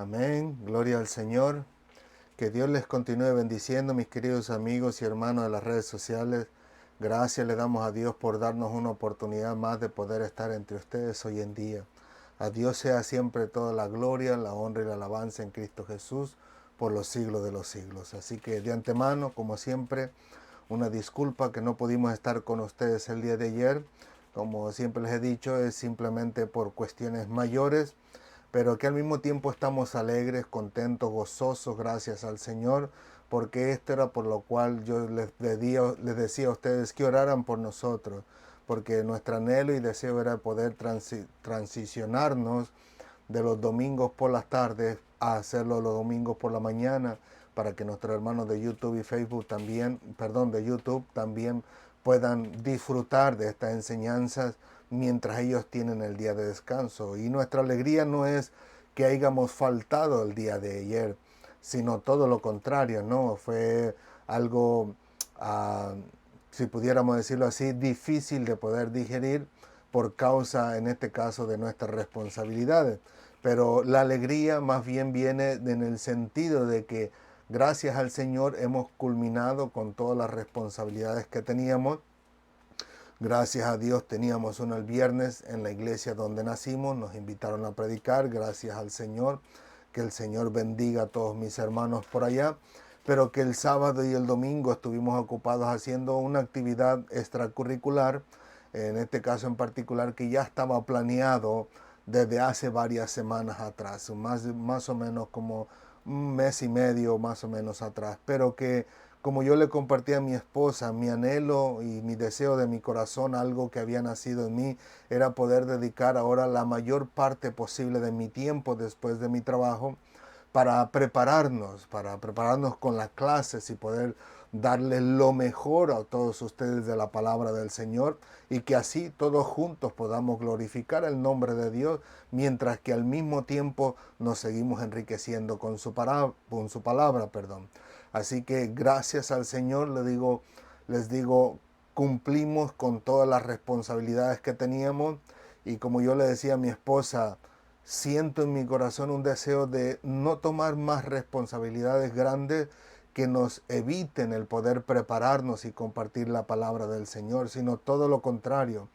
Amén, gloria al Señor. Que Dios les continúe bendiciendo, mis queridos amigos y hermanos de las redes sociales. Gracias le damos a Dios por darnos una oportunidad más de poder estar entre ustedes hoy en día. A Dios sea siempre toda la gloria, la honra y la alabanza en Cristo Jesús por los siglos de los siglos. Así que de antemano, como siempre, una disculpa que no pudimos estar con ustedes el día de ayer. Como siempre les he dicho, es simplemente por cuestiones mayores, pero que al mismo tiempo estamos alegres, contentos, gozosos, gracias al Señor, porque esto era por lo cual yo les decía a ustedes que oraran por nosotros, porque nuestro anhelo y deseo era poder transicionarnos de los domingos por las tardes a hacerlo los domingos por la mañana, para que nuestros hermanos de YouTube y Facebook también, de YouTube también puedan disfrutar de estas enseñanzas mientras ellos tienen el día de descanso. Y nuestra alegría no es que hayamos faltado el día de ayer, sino todo lo contrario, ¿no? Fue algo, si pudiéramos decirlo así, difícil de poder digerir por causa, en este caso, de nuestras responsabilidades. Pero la alegría más bien viene en el sentido de que gracias al Señor hemos culminado con todas las responsabilidades que teníamos. Gracias a Dios teníamos uno el viernes en la iglesia donde nacimos, nos invitaron a predicar, gracias al Señor, que el Señor bendiga a todos mis hermanos por allá, pero que el sábado y el domingo estuvimos ocupados haciendo una actividad extracurricular, en este caso en particular que ya estaba planeado desde hace varias semanas atrás, más o menos como un mes y medio más o menos atrás, pero que como yo le compartí a mi esposa, mi anhelo y mi deseo de mi corazón, algo que había nacido en mí, era poder dedicar ahora la mayor parte posible de mi tiempo después de mi trabajo para prepararnos con las clases y poder darles lo mejor a todos ustedes de la palabra del Señor, y que así todos juntos podamos glorificar el nombre de Dios mientras que al mismo tiempo nos seguimos enriqueciendo con su palabra. Así que gracias al Señor les digo, cumplimos con todas las responsabilidades que teníamos, y como yo le decía a mi esposa, siento en mi corazón un deseo de no tomar más responsabilidades grandes que nos eviten el poder prepararnos y compartir la palabra del Señor, sino todo lo contrario.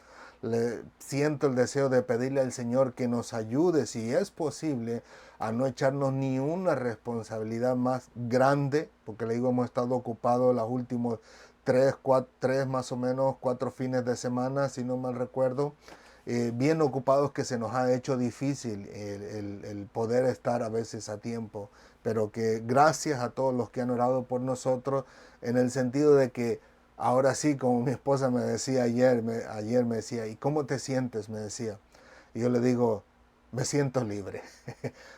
Siento el deseo de pedirle al Señor que nos ayude, si es posible, a no echarnos ni una responsabilidad más grande, porque le digo, hemos estado ocupados los últimos tres más o menos, 4 fines de semana, si no mal recuerdo, bien ocupados, que se nos ha hecho difícil el poder estar a veces a tiempo, pero que gracias a todos los que han orado por nosotros, en el sentido de que ahora sí, como mi esposa me decía ayer me decía, ¿y cómo te sientes? Me decía. Y yo le digo, me siento libre.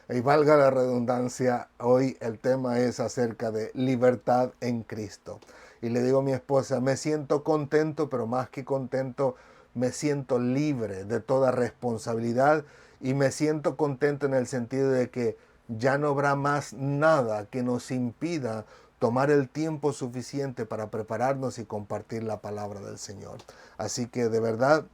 Y valga la redundancia, hoy el tema es acerca de libertad en Cristo. Y le digo a mi esposa, me siento contento, pero más que contento, me siento libre de toda responsabilidad, y me siento contento en el sentido de que ya no habrá más nada que nos impida tomar el tiempo suficiente para prepararnos y compartir la palabra del Señor. Así que de verdad,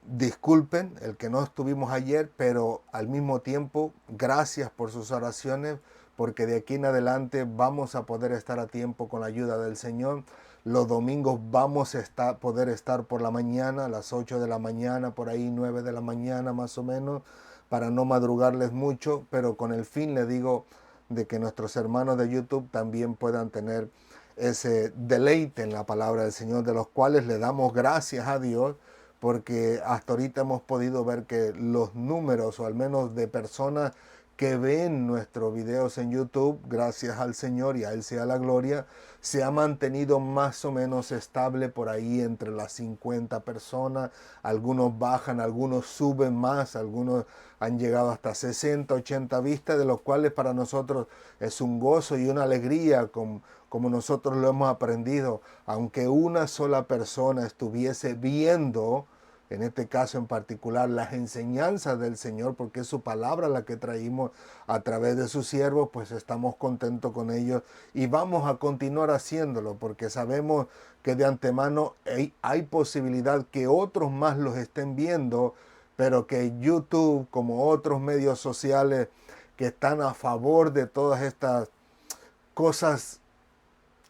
disculpen el que no estuvimos ayer, pero al mismo tiempo, gracias por sus oraciones, porque de aquí en adelante vamos a poder estar a tiempo con la ayuda del Señor. Los domingos vamos a poder estar por la mañana, a las 8 de la mañana, por ahí 9 de la mañana más o menos, para no madrugarles mucho, pero con el fin, le digo, de que nuestros hermanos de YouTube también puedan tener ese deleite en la palabra del Señor, de los cuales le damos gracias a Dios, porque hasta ahorita hemos podido ver que los números, o al menos de personas que ven nuestros videos en YouTube, gracias al Señor y a Él sea la gloria, se ha mantenido más o menos estable por ahí entre las 50 personas. Algunos bajan, algunos suben más, algunos han llegado hasta 60, 80 vistas, de los cuales para nosotros es un gozo y una alegría, como nosotros lo hemos aprendido. Aunque una sola persona estuviese viendo, en este caso en particular, las enseñanzas del Señor, porque es su palabra la que traímos a través de sus siervos, pues estamos contentos con ellos y vamos a continuar haciéndolo, porque sabemos que de antemano hay posibilidad que otros más los estén viendo, pero que YouTube, como otros medios sociales que están a favor de todas estas cosas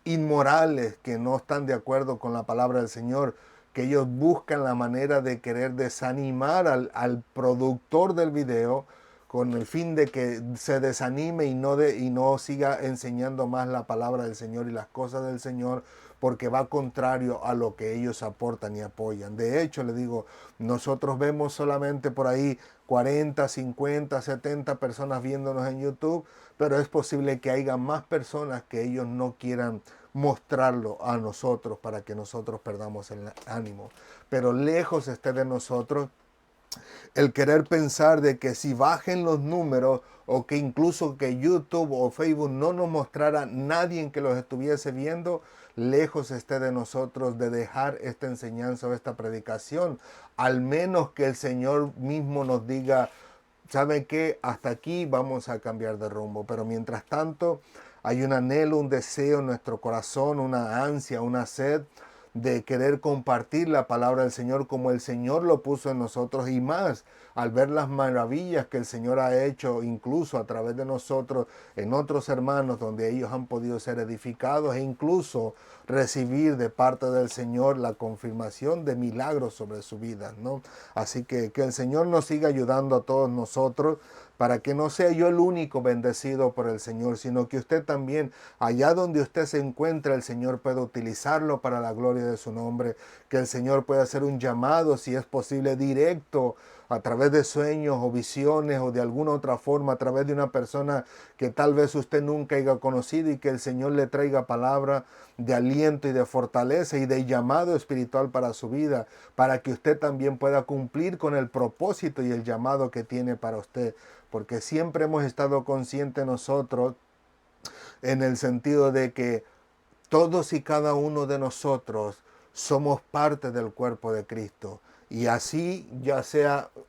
inmorales, que no están de acuerdo con la palabra del Señor, que ellos buscan la manera de querer desanimar al productor del video con el fin de que se desanime y no siga enseñando más la palabra del Señor y las cosas del Señor, porque va contrario a lo que ellos aportan y apoyan. De hecho, le digo, nosotros vemos solamente por ahí 40, 50, 70 personas viéndonos en YouTube, pero es posible que haya más personas que ellos no quieran mostrarlo a nosotros para que nosotros perdamos el ánimo. Pero lejos esté de nosotros el querer pensar de que si bajen los números o que incluso que YouTube o Facebook no nos mostrara nadie que los estuviese viendo, lejos esté de nosotros de dejar esta enseñanza o esta predicación. Al menos que el Señor mismo nos diga, ¿saben qué? Hasta aquí vamos a cambiar de rumbo. Pero mientras tanto, hay un anhelo, un deseo en nuestro corazón, una ansia, una sed de querer compartir la palabra del Señor como el Señor lo puso en nosotros y más al ver las maravillas que el Señor ha hecho incluso a través de nosotros en otros hermanos donde ellos han podido ser edificados e incluso recibir de parte del Señor la confirmación de milagros sobre su vida, ¿no? Así que el Señor nos siga ayudando a todos nosotros para que no sea yo el único bendecido por el Señor, sino que usted también, allá donde usted se encuentra, el Señor pueda utilizarlo para la gloria de su nombre, que el Señor pueda hacer un llamado, si es posible, directo, a través de sueños o visiones o de alguna otra forma, a través de una persona que tal vez usted nunca haya conocido y que el Señor le traiga palabra de aliento y de fortaleza y de llamado espiritual para su vida, para que usted también pueda cumplir con el propósito y el llamado que tiene para usted. Porque siempre hemos estado conscientes nosotros en el sentido de que todos y cada uno de nosotros somos parte del cuerpo de Cristo. Y así, ya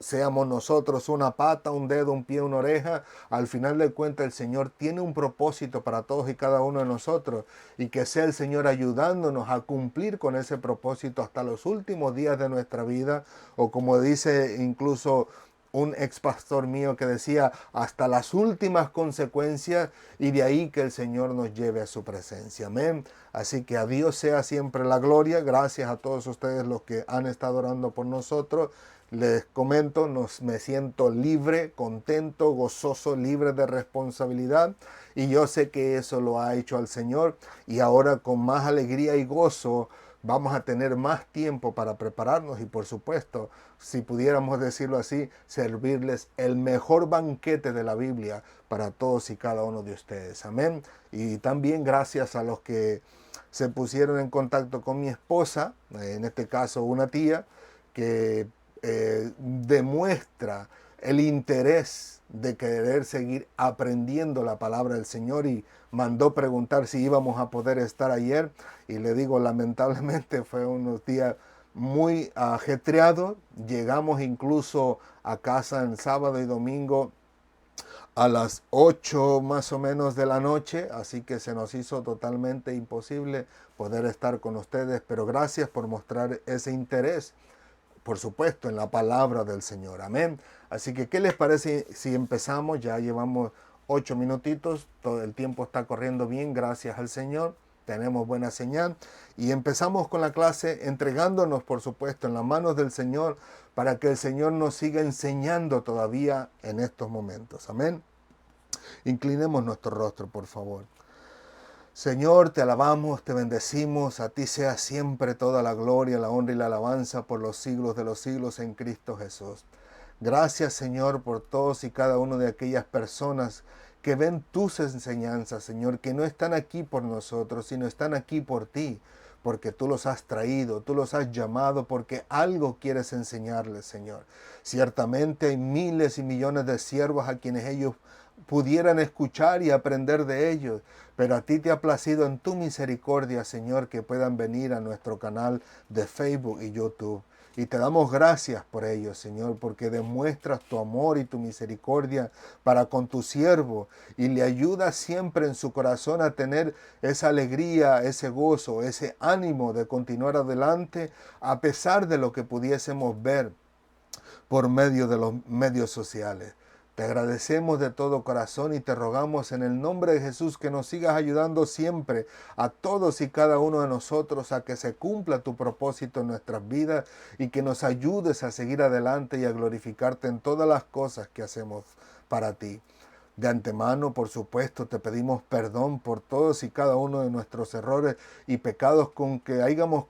seamos nosotros una pata, un dedo, un pie, una oreja, al final de cuentas el Señor tiene un propósito para todos y cada uno de nosotros. Y que sea el Señor ayudándonos a cumplir con ese propósito hasta los últimos días de nuestra vida. O como dice incluso un ex pastor mío que decía, hasta las últimas consecuencias, y de ahí que el Señor nos lleve a su presencia. Amén. Así que a Dios sea siempre la gloria. Gracias a todos ustedes los que han estado orando por nosotros. Les comento, me siento libre, contento, gozoso, libre de responsabilidad. Y yo sé que eso lo ha hecho el Señor. Y ahora con más alegría y gozo vamos a tener más tiempo para prepararnos y por supuesto, si pudiéramos decirlo así, servirles el mejor banquete de la Biblia para todos y cada uno de ustedes. Amén. Y también gracias a los que se pusieron en contacto con mi esposa, en este caso una tía, que demuestra el interés de querer seguir aprendiendo la palabra del Señor y mandó preguntar si íbamos a poder estar ayer y le digo, lamentablemente fue unos días muy ajetreados. Llegamos incluso a casa en sábado y domingo a las 8 más o menos de la noche, así que se nos hizo totalmente imposible poder estar con ustedes, pero gracias por mostrar ese interés, por supuesto, en la palabra del Señor. Amén. Así que, ¿qué les parece si empezamos? Ya llevamos 8 minutitos, todo el tiempo está corriendo bien, gracias al Señor. Tenemos buena señal y empezamos con la clase entregándonos, por supuesto, en las manos del Señor para que el Señor nos siga enseñando todavía en estos momentos. Amén. Inclinemos nuestro rostro, por favor. Señor, te alabamos, te bendecimos, a ti sea siempre toda la gloria, la honra y la alabanza por los siglos de los siglos en Cristo Jesús. Gracias, Señor, por todos y cada uno de aquellas personas que ven tus enseñanzas, Señor, que no están aquí por nosotros, sino están aquí por ti, porque tú los has traído, tú los has llamado, porque algo quieres enseñarles, Señor. Ciertamente hay miles y millones de siervos a quienes ellos pudieran escuchar y aprender de ellos, pero a ti te ha placido en tu misericordia, Señor, que puedan venir a nuestro canal de Facebook y YouTube. Y te damos gracias por ello, Señor, porque demuestras tu amor y tu misericordia para con tu siervo y le ayudas siempre en su corazón a tener esa alegría, ese gozo, ese ánimo de continuar adelante a pesar de lo que pudiésemos ver por medio de los medios sociales. Te agradecemos de todo corazón y te rogamos en el nombre de Jesús que nos sigas ayudando siempre a todos y cada uno de nosotros a que se cumpla tu propósito en nuestras vidas y que nos ayudes a seguir adelante y a glorificarte en todas las cosas que hacemos para ti. De antemano, por supuesto, te pedimos perdón por todos y cada uno de nuestros errores y pecados con que hayamos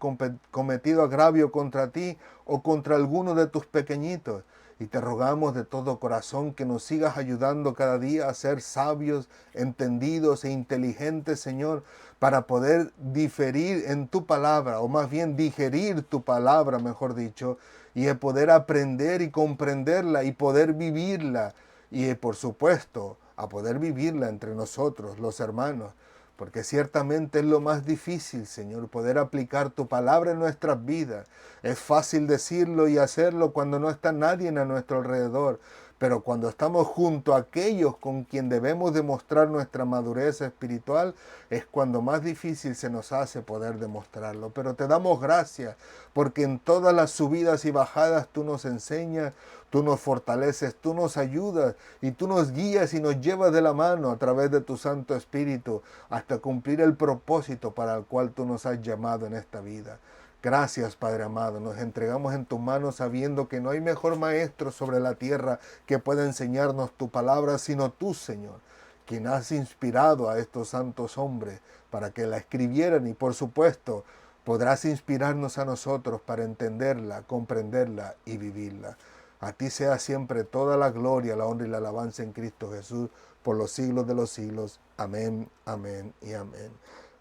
cometido agravio contra ti o contra alguno de tus pequeñitos. Y te rogamos de todo corazón que nos sigas ayudando cada día a ser sabios, entendidos e inteligentes, Señor, para poder diferir en tu palabra, o más bien digerir tu palabra, mejor dicho, y poder aprender y comprenderla y poder vivirla. Y por supuesto, a poder vivirla entre nosotros, los hermanos, porque ciertamente es lo más difícil, Señor, poder aplicar tu palabra en nuestras vidas. Es fácil decirlo y hacerlo cuando no está nadie a nuestro alrededor, pero cuando estamos junto a aquellos con quien debemos demostrar nuestra madurez espiritual, es cuando más difícil se nos hace poder demostrarlo. Pero te damos gracias, porque en todas las subidas y bajadas tú nos enseñas, tú nos fortaleces, tú nos ayudas y tú nos guías y nos llevas de la mano a través de tu Santo Espíritu hasta cumplir el propósito para el cual tú nos has llamado en esta vida. Gracias, Padre amado, nos entregamos en tus manos sabiendo que no hay mejor maestro sobre la tierra que pueda enseñarnos tu palabra, sino tú, Señor, quien has inspirado a estos santos hombres para que la escribieran y, por supuesto, podrás inspirarnos a nosotros para entenderla, comprenderla y vivirla. A ti sea siempre toda la gloria, la honra y la alabanza en Cristo Jesús por los siglos de los siglos. Amén, amén y amén.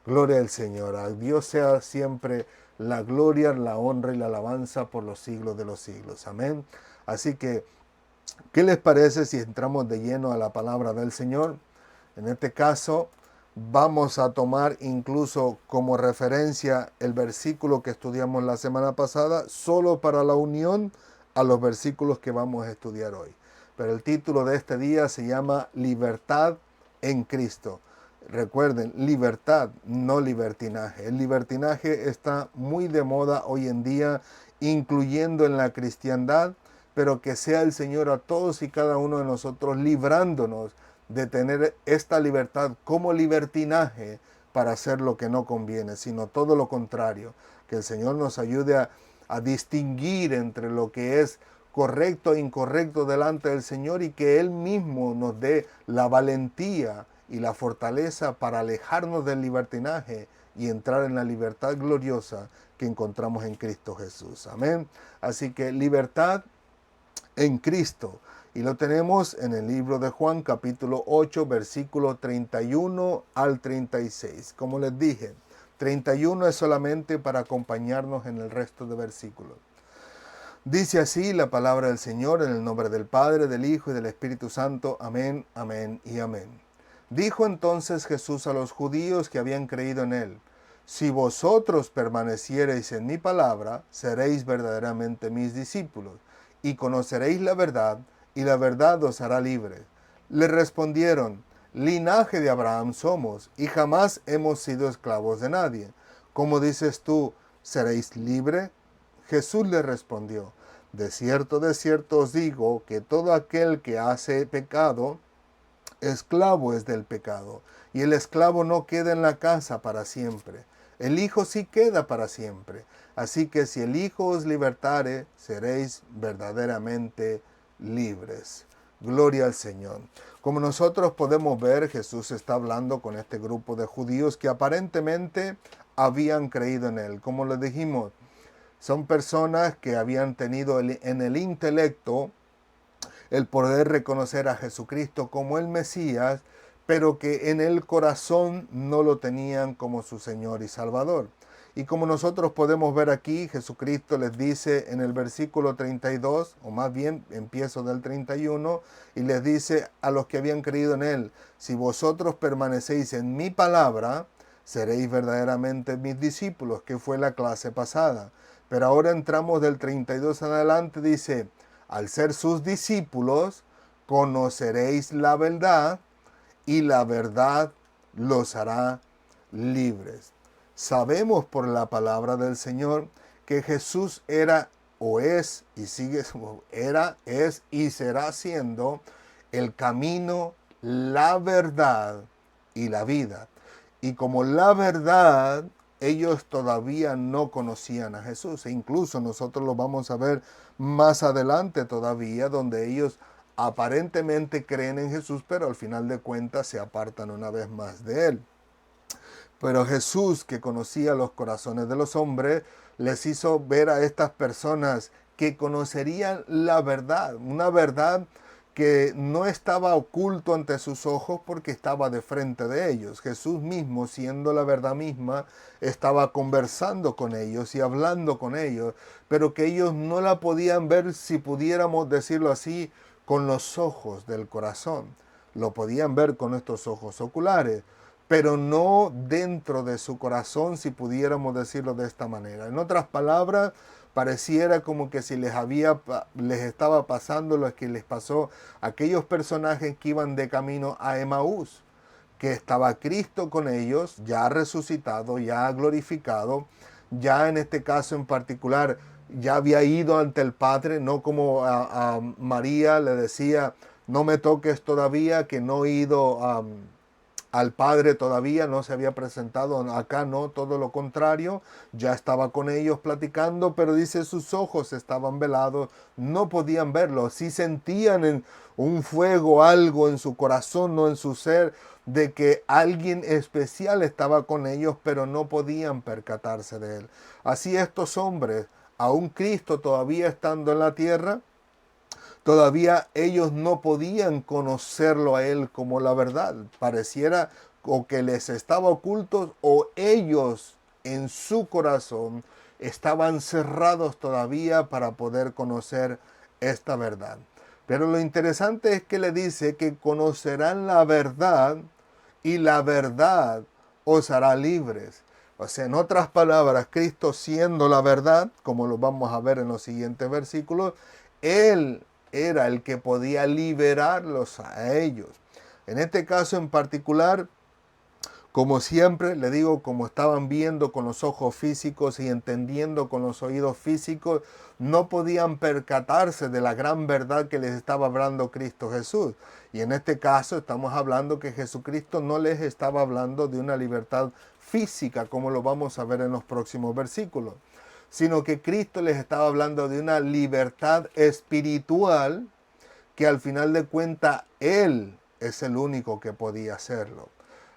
Gloria al Señor. A Dios sea siempre la gloria, la honra y la alabanza por los siglos de los siglos. Amén. Así que, ¿qué les parece si entramos de lleno a la palabra del Señor? En este caso, vamos a tomar incluso como referencia el versículo que estudiamos la semana pasada, solo para la unión a los versículos que vamos a estudiar hoy. Pero el título de este día se llama Libertad en Cristo. Recuerden, libertad, no libertinaje. El libertinaje está muy de moda hoy en día, incluyendo en la cristiandad, pero que sea el Señor a todos y cada uno de nosotros librándonos de tener esta libertad como libertinaje para hacer lo que no conviene, sino todo lo contrario. Que el Señor nos ayude a distinguir entre lo que es correcto e incorrecto delante del Señor y que Él mismo nos dé la valentía y la fortaleza para alejarnos del libertinaje y entrar en la libertad gloriosa que encontramos en Cristo Jesús. Amén. Así que libertad en Cristo. Y lo tenemos en el libro de Juan, capítulo 8, versículo 31 al 36. Como les dije, 31 es solamente para acompañarnos en el resto de versículos. Dice así la palabra del Señor en el nombre del Padre, del Hijo y del Espíritu Santo. Amén, amén y amén. Dijo entonces Jesús a los judíos que habían creído en él: si vosotros permaneciereis en mi palabra, seréis verdaderamente mis discípulos, y conoceréis la verdad, y la verdad os hará libres. Le respondieron: linaje de Abraham somos, y jamás hemos sido esclavos de nadie. ¿Cómo dices tú, seréis libres? Jesús le respondió: de cierto os digo, que todo aquel que hace pecado, esclavo es del pecado, y el esclavo no queda en la casa para siempre. El Hijo sí queda para siempre. Así que si el Hijo os libertare, seréis verdaderamente libres. Gloria al Señor. Como nosotros podemos ver, Jesús está hablando con este grupo de judíos que aparentemente habían creído en Él. Como les dijimos, son personas que habían tenido en el intelecto el poder reconocer a Jesucristo como el Mesías, pero que en el corazón no lo tenían como su Señor y Salvador. Y como nosotros podemos ver aquí, Jesucristo les dice en el versículo 32, o más bien empiezo del 31, y les dice a los que habían creído en Él: si vosotros permanecéis en mi palabra, seréis verdaderamente mis discípulos, que fue la clase pasada. Pero ahora entramos del 32 en adelante, dice: al ser sus discípulos, conoceréis la verdad, y la verdad los hará libres. Sabemos por la palabra del Señor que Jesús era o es y sigue, era, es y será siendo el camino, la verdad y la vida. Y como la verdad, ellos todavía no conocían a Jesús. E incluso nosotros lo vamos a ver más adelante todavía, donde ellos aparentemente creen en Jesús, pero al final de cuentas se apartan una vez más de él. Pero Jesús, que conocía los corazones de los hombres, les hizo ver a estas personas que conocerían la verdad, una verdad que no estaba oculto ante sus ojos porque estaba de frente de ellos. Jesús mismo, siendo la verdad misma, estaba conversando con ellos y hablando con ellos, pero que ellos no la podían ver, si pudiéramos decirlo así, con los ojos del corazón. Lo podían ver con estos ojos oculares, pero no dentro de su corazón, si pudiéramos decirlo de esta manera. En otras palabras, pareciera como que si les estaba pasando lo que les pasó a aquellos personajes que iban de camino a Emaús, que estaba Cristo con ellos, ya resucitado, ya glorificado, ya en este caso en particular, ya había ido ante el Padre, no como a María le decía, no me toques todavía, que no he ido al Padre todavía, no se había presentado, acá no, todo lo contrario, ya estaba con ellos platicando, pero dice sus ojos estaban velados, no podían verlo, sí sentían un fuego, algo en su corazón, no en su ser, de que alguien especial estaba con ellos, pero no podían percatarse de él. Así estos hombres, aún Cristo todavía estando en la tierra, todavía ellos no podían conocerlo a él como la verdad. Pareciera o que les estaba oculto o ellos en su corazón estaban cerrados todavía para poder conocer esta verdad. Pero lo interesante es que le dice que conocerán la verdad y la verdad os hará libres. O sea, en otras palabras, Cristo siendo la verdad, como lo vamos a ver en los siguientes versículos, Él era el que podía liberarlos a ellos. En este caso en particular, como siempre, le digo, como estaban viendo con los ojos físicos y entendiendo con los oídos físicos, no podían percatarse de la gran verdad que les estaba hablando Cristo Jesús. Y en este caso estamos hablando que Jesucristo no les estaba hablando de una libertad física, como lo vamos a ver en los próximos versículos, sino que Cristo les estaba hablando de una libertad espiritual que al final de cuentas Él es el único que podía hacerlo.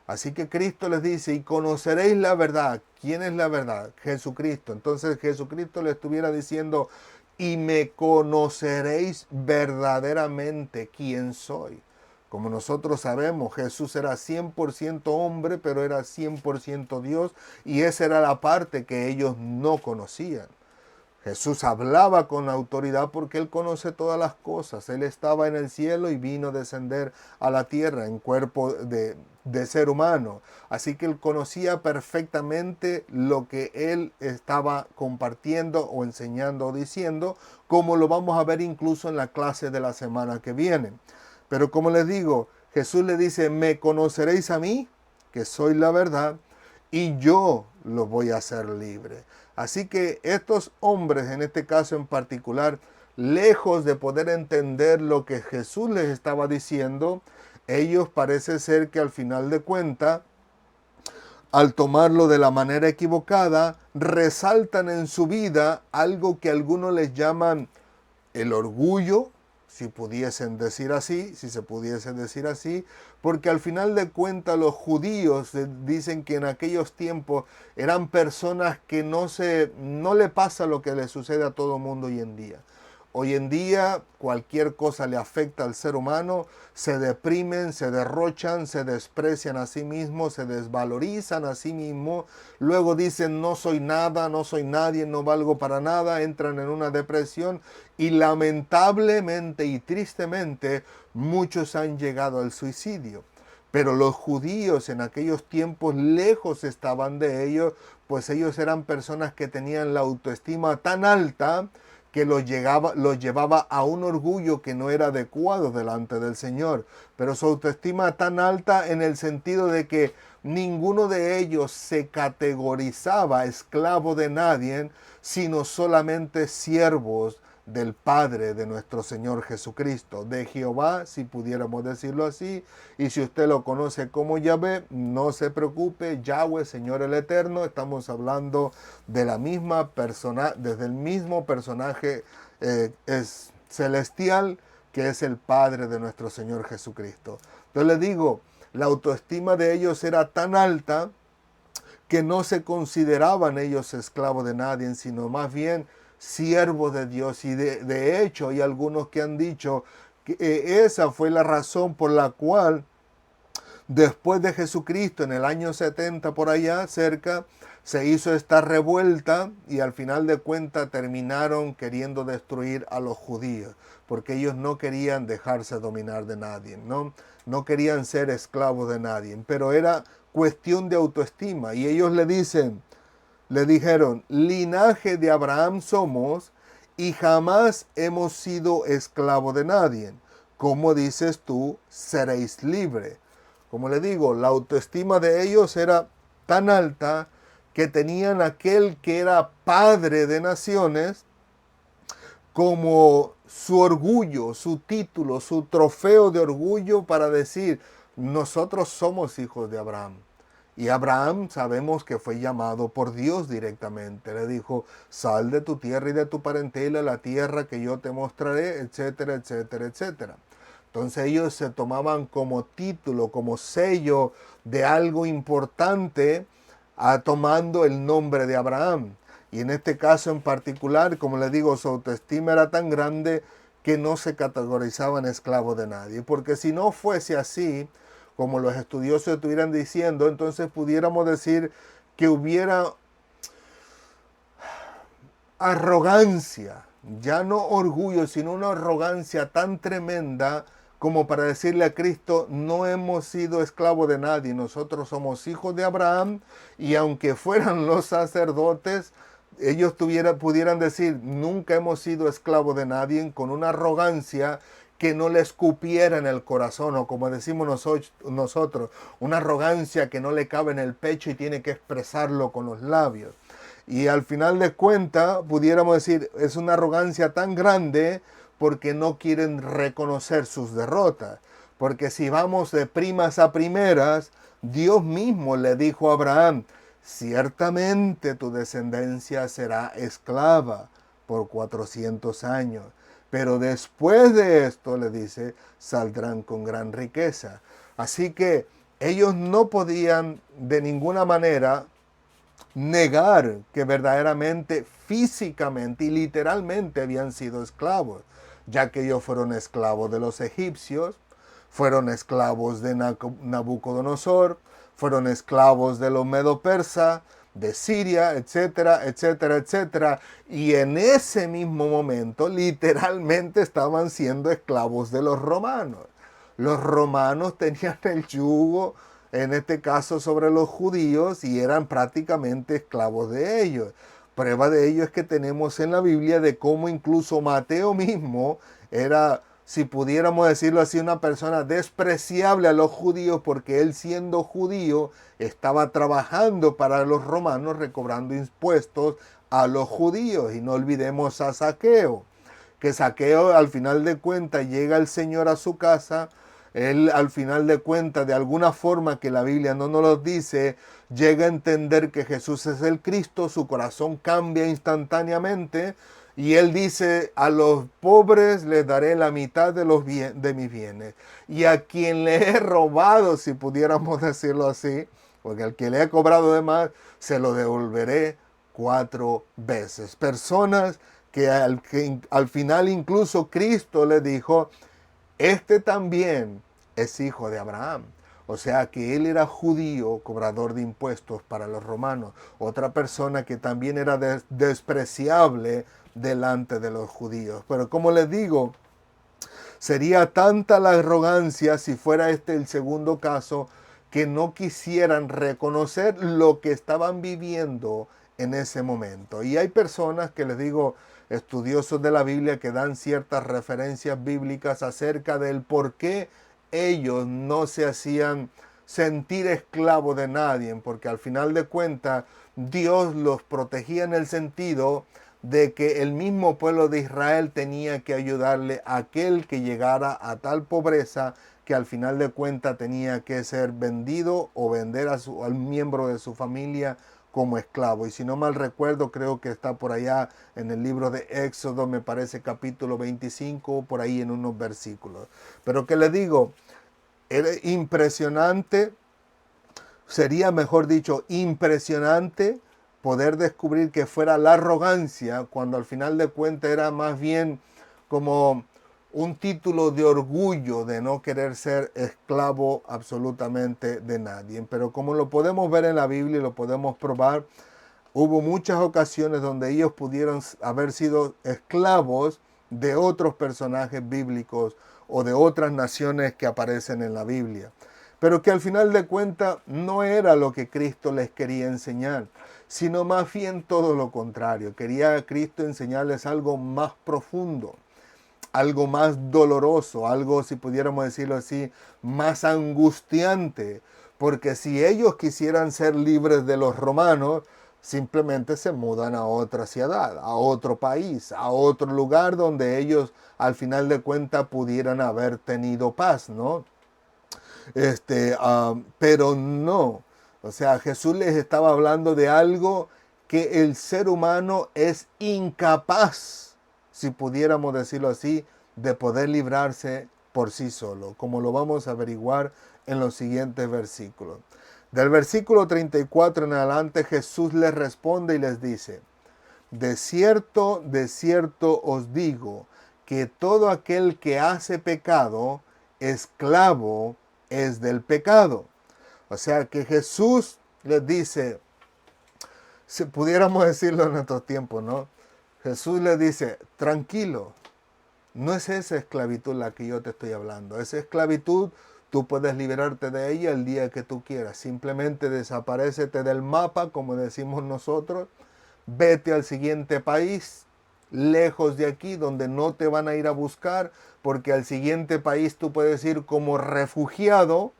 Así que Cristo les dice, y conoceréis la verdad. ¿Quién es la verdad? Jesucristo. Entonces Jesucristo le estuviera diciendo, y me conoceréis verdaderamente quién soy. Como nosotros sabemos, Jesús era 100% hombre, pero era 100% Dios, y esa era la parte que ellos no conocían. Jesús hablaba con autoridad porque Él conoce todas las cosas. Él estaba en el cielo y vino a descender a la tierra en cuerpo de ser humano. Así que Él conocía perfectamente lo que Él estaba compartiendo o enseñando o diciendo, como lo vamos a ver incluso en la clase de la semana que viene. Pero como les digo, Jesús le dice, me conoceréis a mí, que soy la verdad, y yo los voy a hacer libre. Así que estos hombres, en este caso en particular, lejos de poder entender lo que Jesús les estaba diciendo, ellos parece ser que al final de cuentas, al tomarlo de la manera equivocada, resaltan en su vida algo que algunos les llaman el orgullo, si pudiesen decir así, si se pudiese decir así, porque al final de cuentas los judíos dicen que en aquellos tiempos eran personas que no le pasa lo que le sucede a todo mundo hoy en día. Hoy en día cualquier cosa le afecta al ser humano, se deprimen, se derrochan, se desprecian a sí mismos, se desvalorizan a sí mismos, luego dicen no soy nada, no soy nadie, no valgo para nada, entran en una depresión y lamentablemente y tristemente muchos han llegado al suicidio. Pero los judíos en aquellos tiempos lejos estaban de ellos, pues ellos eran personas que tenían la autoestima tan alta que los llevaba a un orgullo que no era adecuado delante del Señor. Pero su autoestima tan alta en el sentido de que ninguno de ellos se categorizaba esclavo de nadie, sino solamente siervos del Padre de nuestro Señor Jesucristo, de Jehová, si pudiéramos decirlo así. Y si usted lo conoce como Yahvé, no se preocupe, Yahweh, Señor el Eterno, estamos hablando de la misma persona, desde el mismo personaje es celestial, que es el Padre de nuestro Señor Jesucristo. Entonces le digo, la autoestima de ellos era tan alta que no se consideraban ellos esclavos de nadie, sino más bien siervos de Dios. Y de hecho hay algunos que han dicho que esa fue la razón por la cual después de Jesucristo, en el año 70 por allá cerca, se hizo esta revuelta y al final de cuentas terminaron queriendo destruir a los judíos, porque ellos no querían dejarse dominar de nadie, no querían ser esclavos de nadie, pero era cuestión de autoestima. Y ellos le dijeron, linaje de Abraham somos y jamás hemos sido esclavos de nadie. ¿Cómo dices tú, seréis libres? Como le digo, la autoestima de ellos era tan alta que tenían aquel que era padre de naciones como su orgullo, su título, su trofeo de orgullo para decir, nosotros somos hijos de Abraham. Y Abraham sabemos que fue llamado por Dios directamente. Le dijo, sal de tu tierra y de tu parentela a la tierra que yo te mostraré, etcétera, etcétera, etcétera. Entonces ellos se tomaban como título, como sello de algo importante, tomando el nombre de Abraham. Y en este caso en particular, como les digo, su autoestima era tan grande que no se categorizaban esclavos de nadie. Porque si no fuese así, como los estudiosos estuvieran diciendo, entonces pudiéramos decir que hubiera arrogancia, ya no orgullo, sino una arrogancia tan tremenda como para decirle a Cristo, no hemos sido esclavos de nadie, nosotros somos hijos de Abraham, y aunque fueran los sacerdotes, ellos pudieran decir, nunca hemos sido esclavos de nadie, con una arrogancia que no le escupiera en el corazón, o como decimos nosotros, una arrogancia que no le cabe en el pecho y tiene que expresarlo con los labios. Y al final de cuentas, pudiéramos decir, es una arrogancia tan grande porque no quieren reconocer sus derrotas. Porque si vamos de primas a primeras, Dios mismo le dijo a Abraham, ciertamente tu descendencia será esclava por 400 años. Pero después de esto, le dice, saldrán con gran riqueza. Así que ellos no podían de ninguna manera negar que verdaderamente, físicamente y literalmente habían sido esclavos, ya que ellos fueron esclavos de los egipcios, fueron esclavos de Nabucodonosor, fueron esclavos de los medo-persas, de Siria, etcétera, etcétera, etcétera. Y en ese mismo momento, literalmente estaban siendo esclavos de los romanos. Los romanos tenían el yugo, en este caso sobre los judíos, y eran prácticamente esclavos de ellos. Prueba de ello es que tenemos en la Biblia de cómo incluso Mateo mismo era, si pudiéramos decirlo así, una persona despreciable a los judíos, porque él, siendo judío, estaba trabajando para los romanos recobrando impuestos a los judíos. Y no olvidemos a Zaqueo, que Zaqueo al final de cuentas llega el Señor a su casa. Él al final de cuentas, de alguna forma que la Biblia no nos lo dice, llega a entender que Jesús es el Cristo, su corazón cambia instantáneamente y él dice, a los pobres les daré la mitad de mis bienes, y a quien le he robado, si pudiéramos decirlo así, porque al que le he cobrado de más, se lo devolveré 4 veces. Personas que al final incluso Cristo le dijo, este también es hijo de Abraham. O sea que él era judío, cobrador de impuestos para los romanos. Otra persona que también era despreciable delante de los judíos. Pero como les digo, sería tanta la arrogancia, si fuera este el segundo caso, que no quisieran reconocer lo que estaban viviendo en ese momento. Y hay personas que les digo estudiosos de la Biblia que dan ciertas referencias bíblicas acerca del por qué ellos no se hacían sentir esclavos de nadie, porque al final de cuentas Dios los protegía en el sentido de que el mismo pueblo de Israel tenía que ayudarle a aquel que llegara a tal pobreza que al final de cuentas tenía que ser vendido o vender al miembro de su familia como esclavo. Y si no mal recuerdo, creo que está por allá en el libro de Éxodo, me parece capítulo 25, por ahí en unos versículos. Pero que le digo, era impresionante, sería mejor dicho, impresionante poder descubrir que fuera la arrogancia, cuando al final de cuentas era más bien como un título de orgullo de no querer ser esclavo absolutamente de nadie. Pero como lo podemos ver en la Biblia y lo podemos probar, hubo muchas ocasiones donde ellos pudieron haber sido esclavos de otros personajes bíblicos o de otras naciones que aparecen en la Biblia. Pero que al final de cuentas no era lo que Cristo les quería enseñar, sino más bien todo lo contrario. Quería Cristo enseñarles algo más profundo, algo más doloroso, algo, si pudiéramos decirlo así, más angustiante. Porque si ellos quisieran ser libres de los romanos, simplemente se mudan a otra ciudad, a otro país, a otro lugar donde ellos al final de cuentas pudieran haber tenido paz, ¿no? Pero no. O sea, Jesús les estaba hablando de algo que el ser humano es incapaz, si pudiéramos decirlo así, de poder librarse por sí solo, como lo vamos a averiguar en los siguientes versículos. Del versículo 34 en adelante, Jesús les responde y les dice: de cierto os digo, que todo aquel que hace pecado, esclavo es del pecado. O sea que Jesús les dice, si pudiéramos decirlo en nuestros tiempos, ¿no? Jesús les dice, tranquilo, no es esa esclavitud la que yo te estoy hablando. Esa esclavitud tú puedes liberarte de ella el día que tú quieras. Simplemente desaparécete del mapa, como decimos nosotros. Vete al siguiente país, lejos de aquí, donde no te van a ir a buscar, porque al siguiente país tú puedes ir como refugiado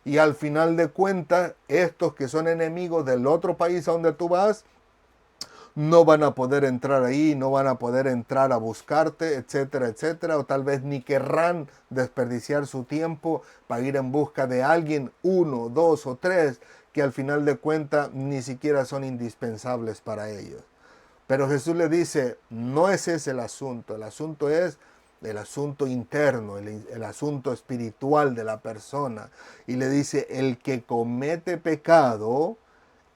y al final de cuentas estos que son enemigos del otro país a donde tú vas no van a poder entrar ahí, no van a poder entrar a buscarte, etcétera, etcétera, o tal vez ni querrán desperdiciar su tiempo para ir en busca de alguien, uno, dos o tres, que al final de cuentas ni siquiera son indispensables para ellos. Pero Jesús le dice, no es ese el asunto es el asunto interno, el asunto espiritual de la persona. Y le dice, el que comete pecado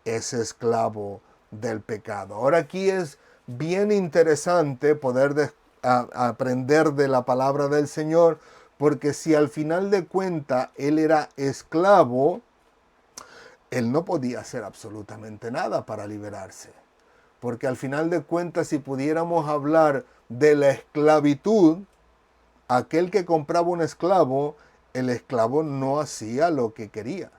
es esclavo del pecado. Ahora aquí es bien interesante poder aprender de la palabra del Señor, porque si al final de cuentas él era esclavo, él no podía hacer absolutamente nada para liberarse. Porque al final de cuentas, si pudiéramos hablar de la esclavitud, aquel que compraba un esclavo, el esclavo no hacía lo que quería.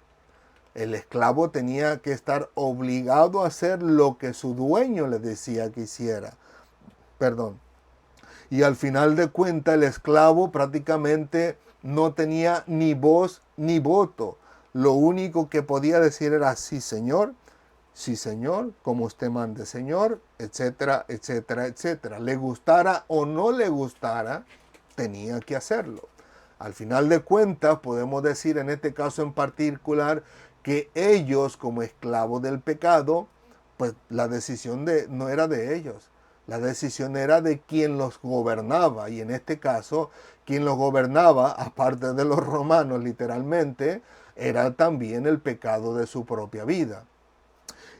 El esclavo tenía que estar obligado a hacer lo que su dueño le decía que hiciera. Perdón. Y al final de cuentas, el esclavo prácticamente no tenía ni voz ni voto. Lo único que podía decir era sí señor, como usted mande señor, etcétera, etcétera, etcétera. Le gustara o no le gustara, tenía que hacerlo. Al final de cuentas, podemos decir en este caso en particular que ellos como esclavos del pecado, pues la decisión no era de ellos. La decisión era de quien los gobernaba. Y en este caso, quien los gobernaba, aparte de los romanos literalmente, era también el pecado de su propia vida.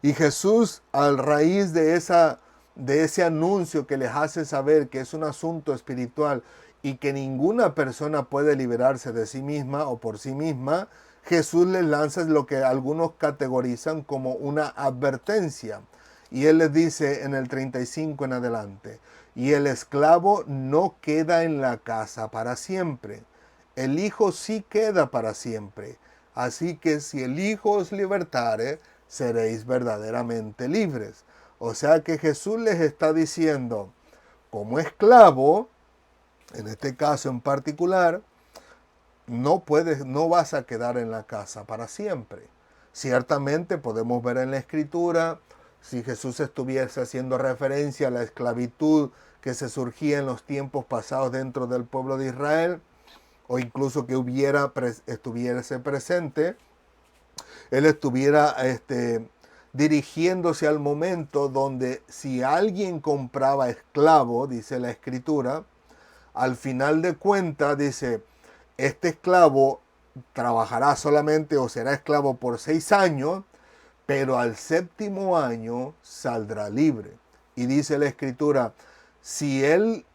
Y Jesús, a raíz de ese anuncio que les hace saber que es un asunto espiritual y que ninguna persona puede liberarse de sí misma o por sí misma, Jesús les lanza lo que algunos categorizan como una advertencia. Y él les dice en el 35 en adelante, y el esclavo no queda en la casa para siempre, el Hijo sí queda para siempre. Así que si el Hijo os libertare, seréis verdaderamente libres. O sea que Jesús les está diciendo, como esclavo, en este caso en particular, no vas a quedar en la casa para siempre. Ciertamente podemos ver en la Escritura, si Jesús estuviese haciendo referencia a la esclavitud que se surgía en los tiempos pasados dentro del pueblo de Israel, o incluso que estuviese presente, él estuviera dirigiéndose al momento donde si alguien compraba esclavo, dice la Escritura, al final de cuentas dice, este esclavo trabajará solamente o será esclavo por 6 años, pero al 7º año saldrá libre. Y dice la Escritura, si él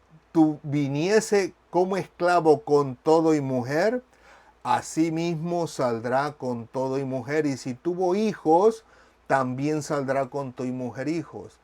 viniese como esclavo con todo y mujer, asimismo saldrá con todo y mujer. Y si tuvo hijos, también saldrá con todo y mujer hijos.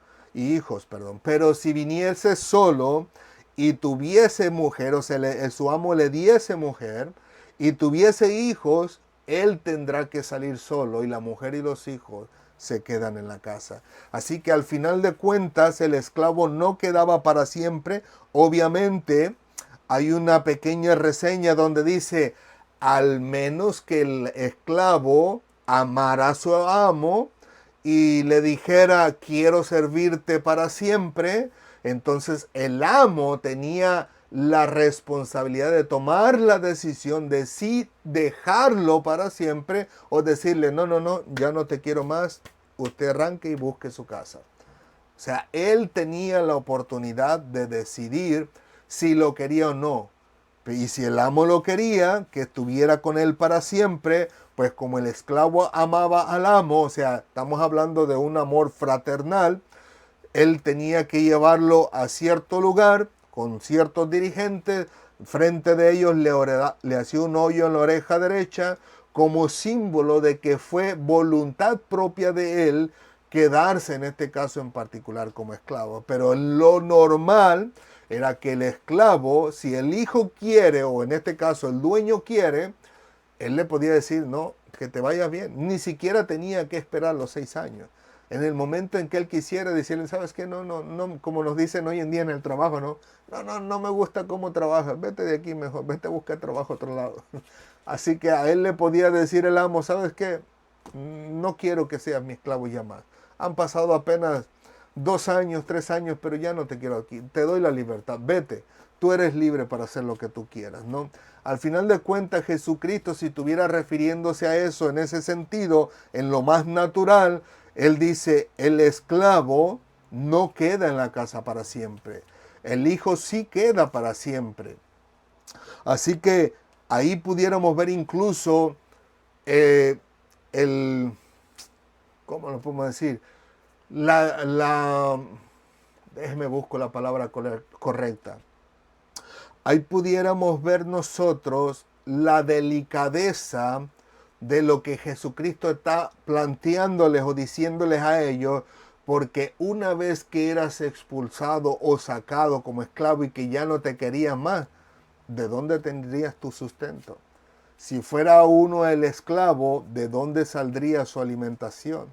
Pero si viniese solo y tuviese mujer, o sea, su amo le diese mujer y tuviese hijos, él tendrá que salir solo y la mujer y los hijos se quedan en la casa. Así que al final de cuentas el esclavo no quedaba para siempre. Obviamente hay una pequeña reseña donde dice, al menos que el esclavo amara a su amo y le dijera, quiero servirte para siempre, entonces el amo tenía la responsabilidad de tomar la decisión de si dejarlo para siempre o decirle, no, ya no te quiero más, usted arranque y busque su casa. O sea, él tenía la oportunidad de decidir si lo quería o no. Y si el amo lo quería, que estuviera con él para siempre, pues como el esclavo amaba al amo, o sea, estamos hablando de un amor fraternal, él tenía que llevarlo a cierto lugar con ciertos dirigentes, frente de ellos le hacía un hoyo en la oreja derecha como símbolo de que fue voluntad propia de él quedarse en este caso en particular como esclavo. Pero lo normal era que el esclavo, si el hijo quiere o en este caso el dueño quiere, él le podía decir, no, que te vaya bien. Ni siquiera tenía que esperar los 6 años. En el momento en que él quisiera decirle, ¿sabes qué? No, como nos dicen hoy en día en el trabajo, no me gusta cómo trabajas, vete de aquí mejor, vete a buscar trabajo a otro lado. Así que a él le podía decir el amo, ¿sabes qué? No quiero que seas mi esclavo ya más. Han pasado apenas 2 años, 3 años, pero ya no te quiero aquí. Te doy la libertad, vete. Tú eres libre para hacer lo que tú quieras, ¿no? Al final de cuentas, Jesucristo, si estuviera refiriéndose a eso en ese sentido, en lo más natural, él dice, el esclavo no queda en la casa para siempre. El hijo sí queda para siempre. Así que ahí pudiéramos ver incluso ¿cómo lo podemos decir? Déjeme busco la palabra correcta. Ahí pudiéramos ver nosotros la delicadeza de lo que Jesucristo está planteándoles o diciéndoles a ellos, porque una vez que eras expulsado o sacado como esclavo y que ya no te querían más, ¿de dónde tendrías tu sustento? Si fuera uno el esclavo, ¿de dónde saldría su alimentación?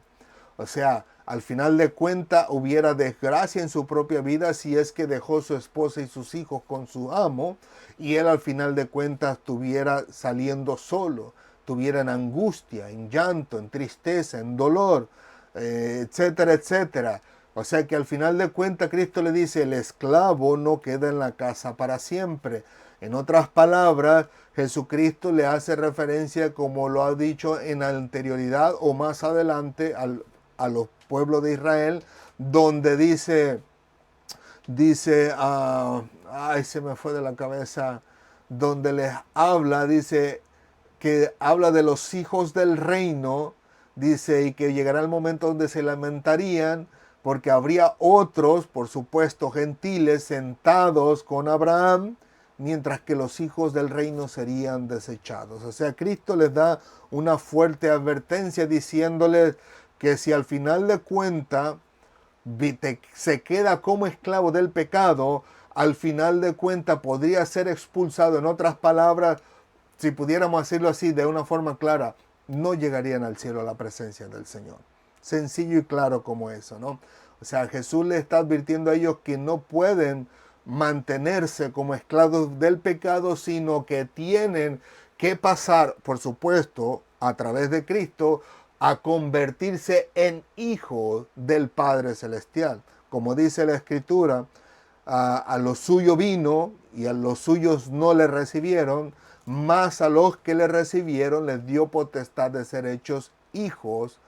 O sea, al final de cuentas hubiera desgracia en su propia vida si es que dejó su esposa y sus hijos con su amo y él al final de cuentas estuviera saliendo solo, tuviera en angustia, en llanto, en tristeza, en dolor, etcétera, etcétera. O sea que al final de cuentas Cristo le dice, el esclavo no queda en la casa para siempre. En otras palabras, Jesucristo le hace referencia, como lo ha dicho en anterioridad o más adelante, a los pueblos de Israel, donde dice, ay, se me fue de la cabeza, donde les habla, dice, que habla de los hijos del reino, dice, y que llegará el momento donde se lamentarían, porque habría otros, por supuesto, gentiles, sentados con Abraham, mientras que los hijos del reino serían desechados. O sea, Cristo les da una fuerte advertencia diciéndoles que si al final de cuentas se queda como esclavo del pecado, al final de cuentas podría ser expulsado. En otras palabras, si pudiéramos decirlo así de una forma clara, no llegarían al cielo a la presencia del Señor. Sencillo y claro como eso, ¿no? O sea, Jesús le está advirtiendo a ellos que no pueden mantenerse como esclavos del pecado, sino que tienen que pasar, por supuesto, a través de Cristo, a convertirse en hijos del Padre Celestial. Como dice la Escritura, a los suyos vino y a los suyos no le recibieron, mas a los que le recibieron les dio potestad de ser hechos hijos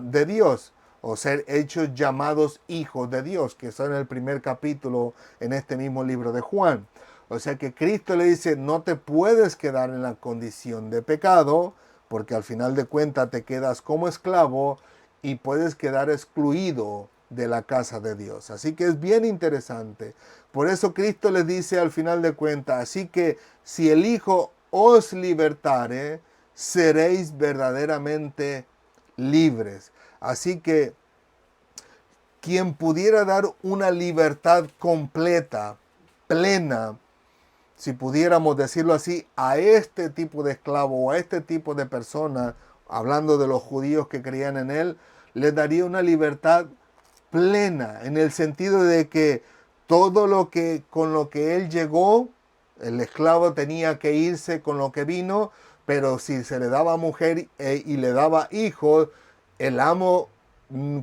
de Dios, o ser hechos llamados hijos de Dios, que son en el primer capítulo en este mismo libro de Juan. O sea que Cristo le dice, no te puedes quedar en la condición de pecado, porque al final de cuentas te quedas como esclavo y puedes quedar excluido de la casa de Dios. Así que es bien interesante. Por eso Cristo les dice al final de cuentas, así que si el Hijo os libertare, seréis verdaderamente libres. Así que quien pudiera dar una libertad completa, plena, si pudiéramos decirlo así, a este tipo de esclavo o a este tipo de persona, hablando de los judíos que creían en él, les daría una libertad plena, en el sentido de que todo lo que con lo que él llegó, el esclavo tenía que irse con lo que vino, pero si se le daba mujer y le daba hijos, el amo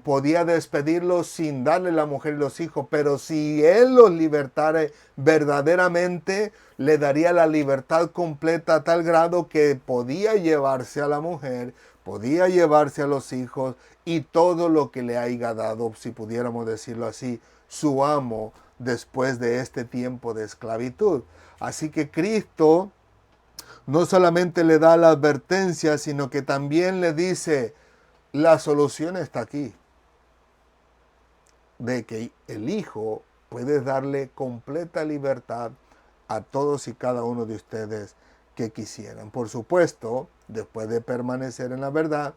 podía despedirlos sin darle la mujer y los hijos, pero si él los libertara verdaderamente, le daría la libertad completa a tal grado que podía llevarse a la mujer, podía llevarse a los hijos y todo lo que le haya dado, si pudiéramos decirlo así, su amo después de este tiempo de esclavitud. Así que Cristo no solamente le da la advertencia, sino que también le dice, la solución está aquí, de que el Hijo puede darle completa libertad a todos y cada uno de ustedes que quisieran. Por supuesto, después de permanecer en la verdad,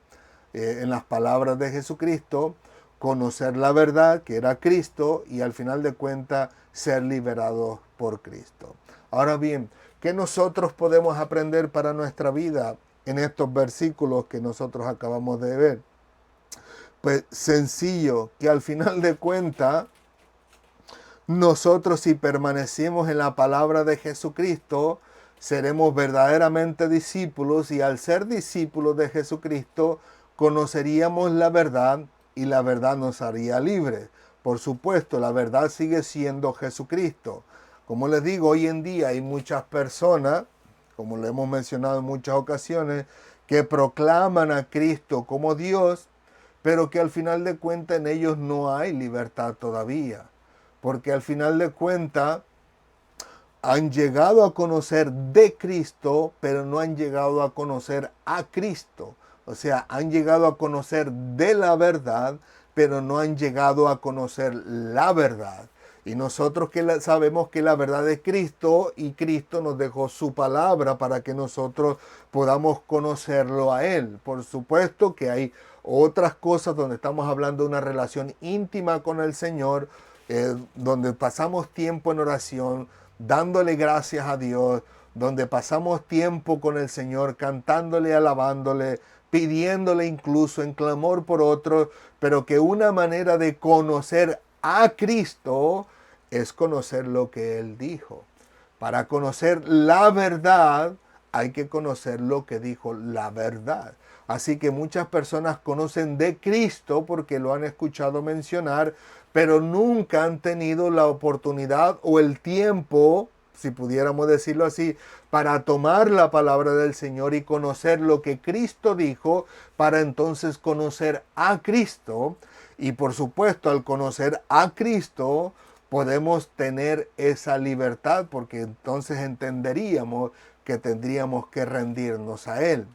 en las palabras de Jesucristo, conocer la verdad que era Cristo y al final de cuentas ser liberados por Cristo. Ahora bien, ¿qué nosotros podemos aprender para nuestra vida en estos versículos que nosotros acabamos de ver? Pues sencillo, que al final de cuentas, nosotros si permanecemos en la palabra de Jesucristo, seremos verdaderamente discípulos y al ser discípulos de Jesucristo, conoceríamos la verdad y la verdad nos haría libres. Por supuesto, la verdad sigue siendo Jesucristo. Como les digo, hoy en día hay muchas personas, como lo hemos mencionado en muchas ocasiones, que proclaman a Cristo como Dios, pero que al final de cuentas en ellos no hay libertad todavía. Porque al final de cuentas han llegado a conocer de Cristo, pero no han llegado a conocer a Cristo. O sea, han llegado a conocer de la verdad, pero no han llegado a conocer la verdad. Y nosotros que sabemos que la verdad es Cristo y Cristo nos dejó su palabra para que nosotros podamos conocerlo a Él. Por supuesto que hay otras cosas donde estamos hablando de una relación íntima con el Señor, donde pasamos tiempo en oración, dándole gracias a Dios, donde pasamos tiempo con el Señor, cantándole, alabándole, pidiéndole incluso en clamor por otros, pero que una manera de conocer a Cristo es conocer lo que Él dijo. Para conocer la verdad hay que conocer lo que dijo la verdad. Así que muchas personas conocen de Cristo porque lo han escuchado mencionar, pero nunca han tenido la oportunidad o el tiempo, si pudiéramos decirlo así, para tomar la palabra del Señor y conocer lo que Cristo dijo, para entonces conocer a Cristo. Y por supuesto, al conocer a Cristo, podemos tener esa libertad, porque entonces entenderíamos que tendríamos que rendirnos a Él.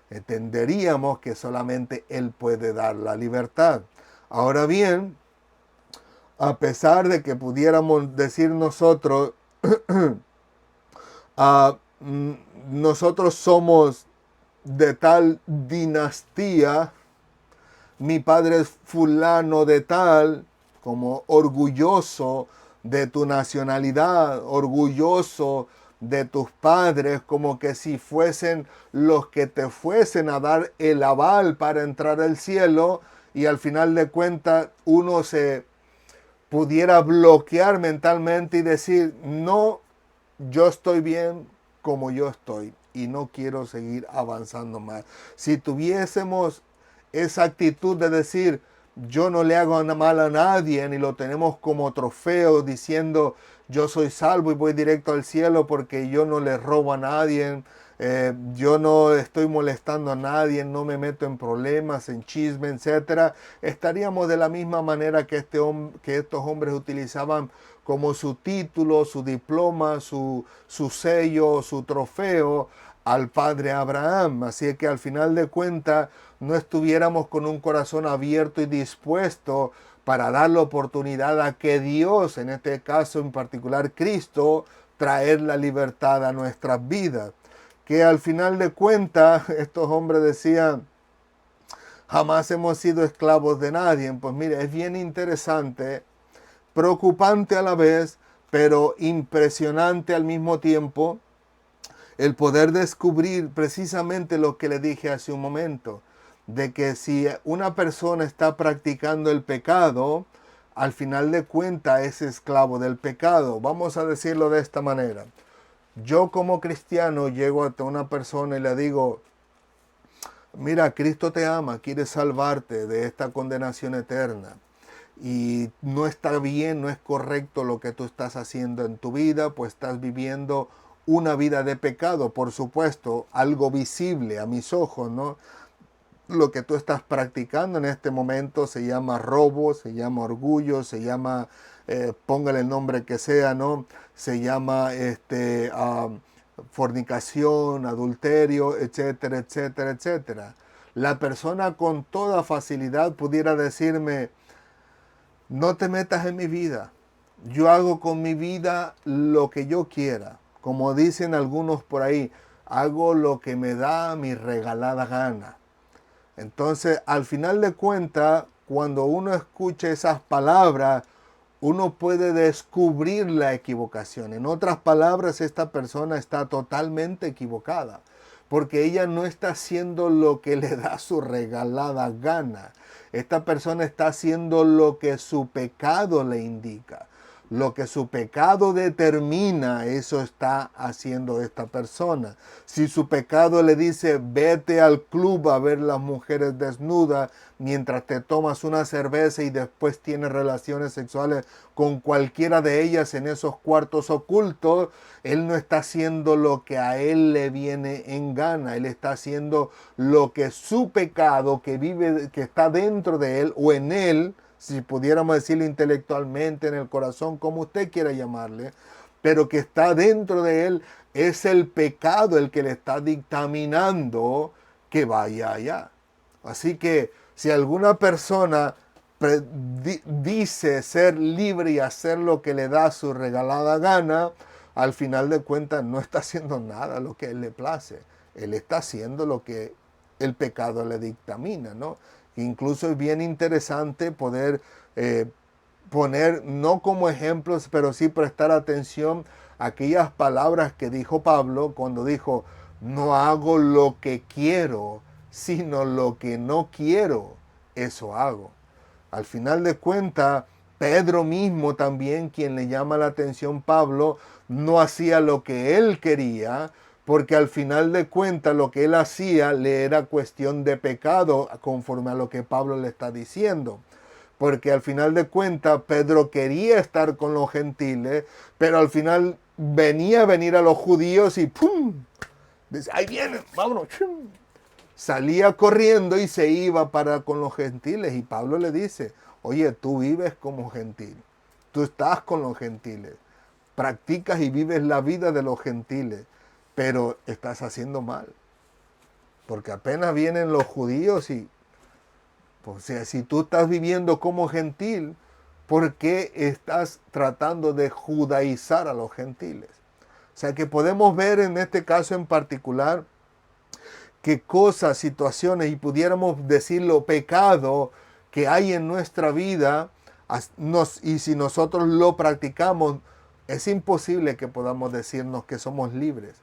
Entenderíamos que solamente Él puede dar la libertad. Ahora bien, a pesar de que pudiéramos decir nosotros, nosotros somos de tal dinastía, mi padre es fulano de tal, como orgulloso de tu nacionalidad, orgulloso de tus padres, como que si fuesen los que te fuesen a dar el aval para entrar al cielo, y al final de cuentas uno se pudiera bloquear mentalmente y decir, no, yo estoy bien como yo estoy y no quiero seguir avanzando más. Si tuviésemos esa actitud de decir, yo no le hago mal a nadie, ni lo tenemos como trofeo diciendo, yo soy salvo y voy directo al cielo porque yo no le robo a nadie, yo no estoy molestando a nadie, no me meto en problemas, en chisme, etcétera, estaríamos de la misma manera que, que estos hombres utilizaban como su título, su diploma, su sello, su trofeo al padre Abraham. Así que al final de cuentas no estuviéramos con un corazón abierto y dispuesto para dar la oportunidad a que Dios, en este caso en particular Cristo, traer la libertad a nuestras vidas. Que al final de cuentas estos hombres decían, jamás hemos sido esclavos de nadie. Pues mire, es bien interesante, preocupante a la vez, pero impresionante al mismo tiempo, el poder descubrir precisamente lo que le dije hace un momento, de que si una persona está practicando el pecado, al final de cuentas es esclavo del pecado. Vamos a decirlo de esta manera. Yo como cristiano llego a una persona y le digo, mira, Cristo te ama, quiere salvarte de esta condenación eterna. Y no está bien, no es correcto lo que tú estás haciendo en tu vida, pues estás viviendo una vida de pecado, por supuesto, algo visible a mis ojos, ¿no? Lo que tú estás practicando en este momento se llama robo, se llama orgullo, se llama, póngale el nombre que sea, ¿no? Se llama fornicación, adulterio, etcétera, etcétera, etcétera. La persona con toda facilidad pudiera decirme, no te metas en mi vida. Yo hago con mi vida lo que yo quiera. Como dicen algunos por ahí, hago lo que me da mi regalada gana. Entonces, al final de cuentas, cuando uno escucha esas palabras, uno puede descubrir la equivocación. En otras palabras, esta persona está totalmente equivocada, porque ella no está haciendo lo que le da su regalada gana. Esta persona está haciendo lo que su pecado le indica. Lo que su pecado determina, eso está haciendo esta persona. Si su pecado le dice, vete al club a ver las mujeres desnudas mientras te tomas una cerveza y después tienes relaciones sexuales con cualquiera de ellas en esos cuartos ocultos, él no está haciendo lo que a él le viene en gana. Él está haciendo lo que su pecado que vive, que está dentro de él o en él, si pudiéramos decirlo intelectualmente, en el corazón, como usted quiera llamarle, pero que está dentro de él, es el pecado el que le está dictaminando que vaya allá. Así que si alguna persona dice ser libre y hacer lo que le da su regalada gana, al final de cuentas no está haciendo nada lo que a él le place. Él está haciendo lo que el pecado le dictamina, ¿no? Incluso es bien interesante poder poner, no como ejemplos, pero sí prestar atención a aquellas palabras que dijo Pablo cuando dijo, no hago lo que quiero, sino lo que no quiero, eso hago. Al final de cuentas, Pedro mismo también, quien le llama la atención Pablo, no hacía lo que él quería, porque al final de cuentas lo que él hacía le era cuestión de pecado, conforme a lo que Pablo le está diciendo. Porque al final de cuentas Pedro quería estar con los gentiles, pero al final venía a venir a los judíos y ¡pum! Dice, ahí vienen, vámonos. ¡Chum! Salía corriendo y se iba para con los gentiles. Y Pablo le dice, oye, tú vives como gentil. Tú estás con los gentiles. Practicas y vives la vida de los gentiles. Pero estás haciendo mal. Porque apenas vienen los judíos y, o sea, si tú estás viviendo como gentil, ¿por qué estás tratando de judaizar a los gentiles? O sea, que podemos ver en este caso en particular qué cosas, situaciones, y pudiéramos decirlo, pecado que hay en nuestra vida, y si nosotros lo practicamos, es imposible que podamos decirnos que somos libres.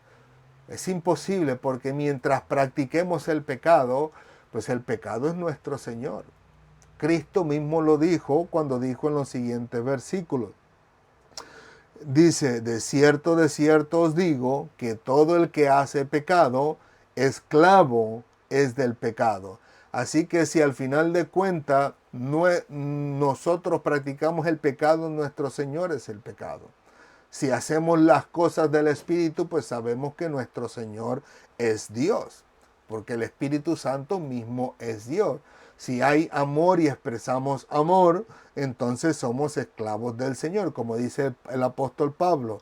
Es imposible porque mientras practiquemos el pecado, pues el pecado es nuestro Señor. Cristo mismo lo dijo cuando dijo en los siguientes versículos. Dice, de cierto os digo que todo el que hace pecado, esclavo es del pecado. Así que si al final de cuentas nosotros practicamos el pecado, nuestro Señor es el pecado. Si hacemos las cosas del Espíritu, pues sabemos que nuestro Señor es Dios, porque el Espíritu Santo mismo es Dios. Si hay amor y expresamos amor, entonces somos esclavos del Señor. Como dice el apóstol Pablo,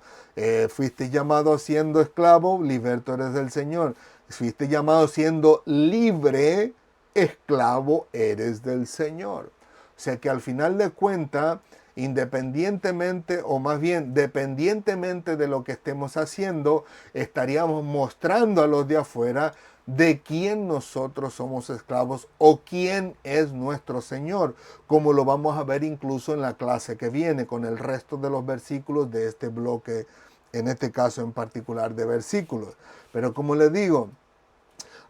fuiste llamado siendo esclavo, liberto eres del Señor. Fuiste llamado siendo libre, esclavo eres del Señor. O sea que al final de cuentas, independientemente o más bien dependientemente de lo que estemos haciendo, estaríamos mostrando a los de afuera de quién nosotros somos esclavos o quién es nuestro Señor, como lo vamos a ver incluso en la clase que viene con el resto de los versículos de este bloque, en este caso en particular de versículos. Pero como les digo,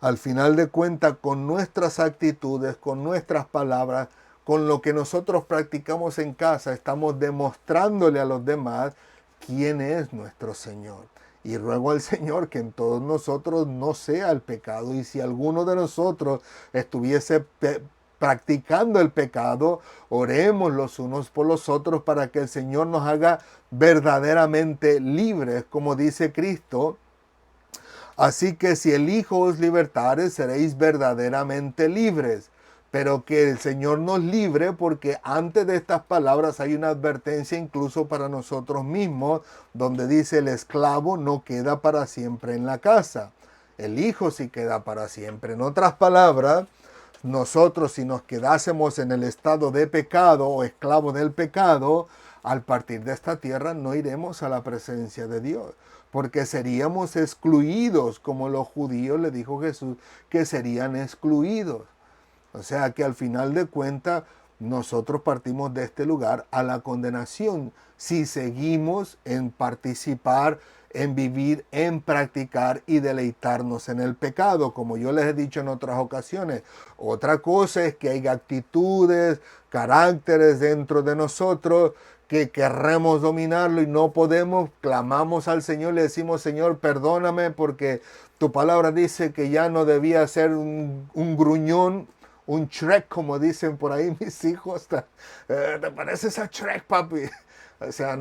al final de cuentas, con nuestras actitudes, con nuestras palabras, con lo que nosotros practicamos en casa, estamos demostrándole a los demás quién es nuestro Señor. Y ruego al Señor que en todos nosotros no sea el pecado. Y si alguno de nosotros estuviese practicando el pecado, oremos los unos por los otros para que el Señor nos haga verdaderamente libres, como dice Cristo. Así que si el Hijo os libertare, seréis verdaderamente libres. Pero que el Señor nos libre, porque antes de estas palabras hay una advertencia incluso para nosotros mismos, donde dice el esclavo no queda para siempre en la casa. El Hijo sí queda para siempre. En otras palabras, nosotros si nos quedásemos en el estado de pecado o esclavo del pecado, al partir de esta tierra no iremos a la presencia de Dios, porque seríamos excluidos, como los judíos le dijo Jesús que serían excluidos. O sea que al final de cuentas nosotros partimos de este lugar a la condenación si seguimos en participar, en vivir, en practicar y deleitarnos en el pecado, como yo les he dicho en otras ocasiones. Otra cosa es que hay actitudes, caracteres dentro de nosotros que querremos dominarlo y no podemos. Clamamos al Señor, le decimos, Señor, perdóname porque tu palabra dice que ya no debía ser un gruñón, un Shrek, como dicen por ahí mis hijos. ¿Te pareces a Shrek, papi? O sea,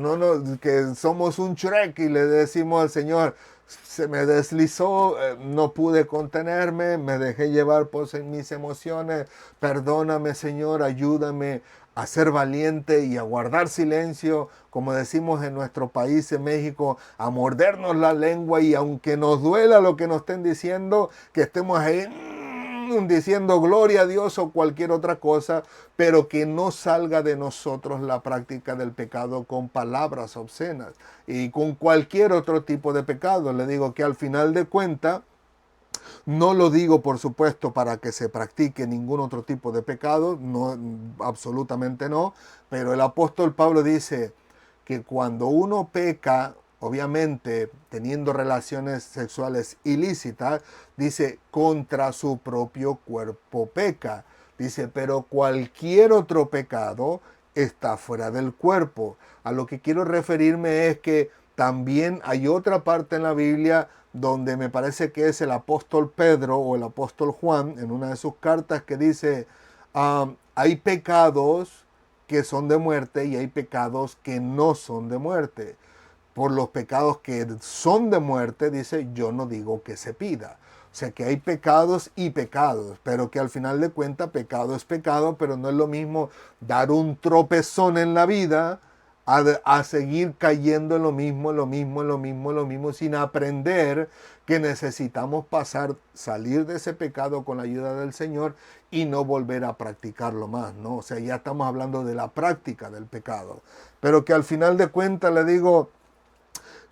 que somos un Shrek y le decimos al Señor, se me deslizó, no pude contenerme, me dejé llevar por mis emociones, perdóname Señor, ayúdame a ser valiente y a guardar silencio, como decimos en nuestro país, en México, a mordernos la lengua y aunque nos duela lo que nos estén diciendo, que estemos ahí diciendo gloria a Dios o cualquier otra cosa, pero que no salga de nosotros la práctica del pecado con palabras obscenas y con cualquier otro tipo de pecado. Le digo que al final de cuentas, no lo digo por supuesto para que se practique ningún otro tipo de pecado, no, absolutamente no, pero el apóstol Pablo dice que cuando uno peca, obviamente teniendo relaciones sexuales ilícitas, dice contra su propio cuerpo peca. Dice, pero cualquier otro pecado está fuera del cuerpo. A lo que quiero referirme es que también hay otra parte en la Biblia donde me parece que es el apóstol Pedro o el apóstol Juan, en una de sus cartas, que dice, hay pecados que son de muerte y hay pecados que no son de muerte. Por los pecados que son de muerte, dice, yo no digo que se pida. O sea que hay pecados y pecados, pero que al final de cuentas pecado es pecado, pero no es lo mismo dar un tropezón en la vida a seguir cayendo en lo mismo, sin aprender que necesitamos salir de ese pecado con la ayuda del Señor y no volver a practicarlo más, ¿no? O sea, ya estamos hablando de la práctica del pecado, pero que al final de cuentas le digo,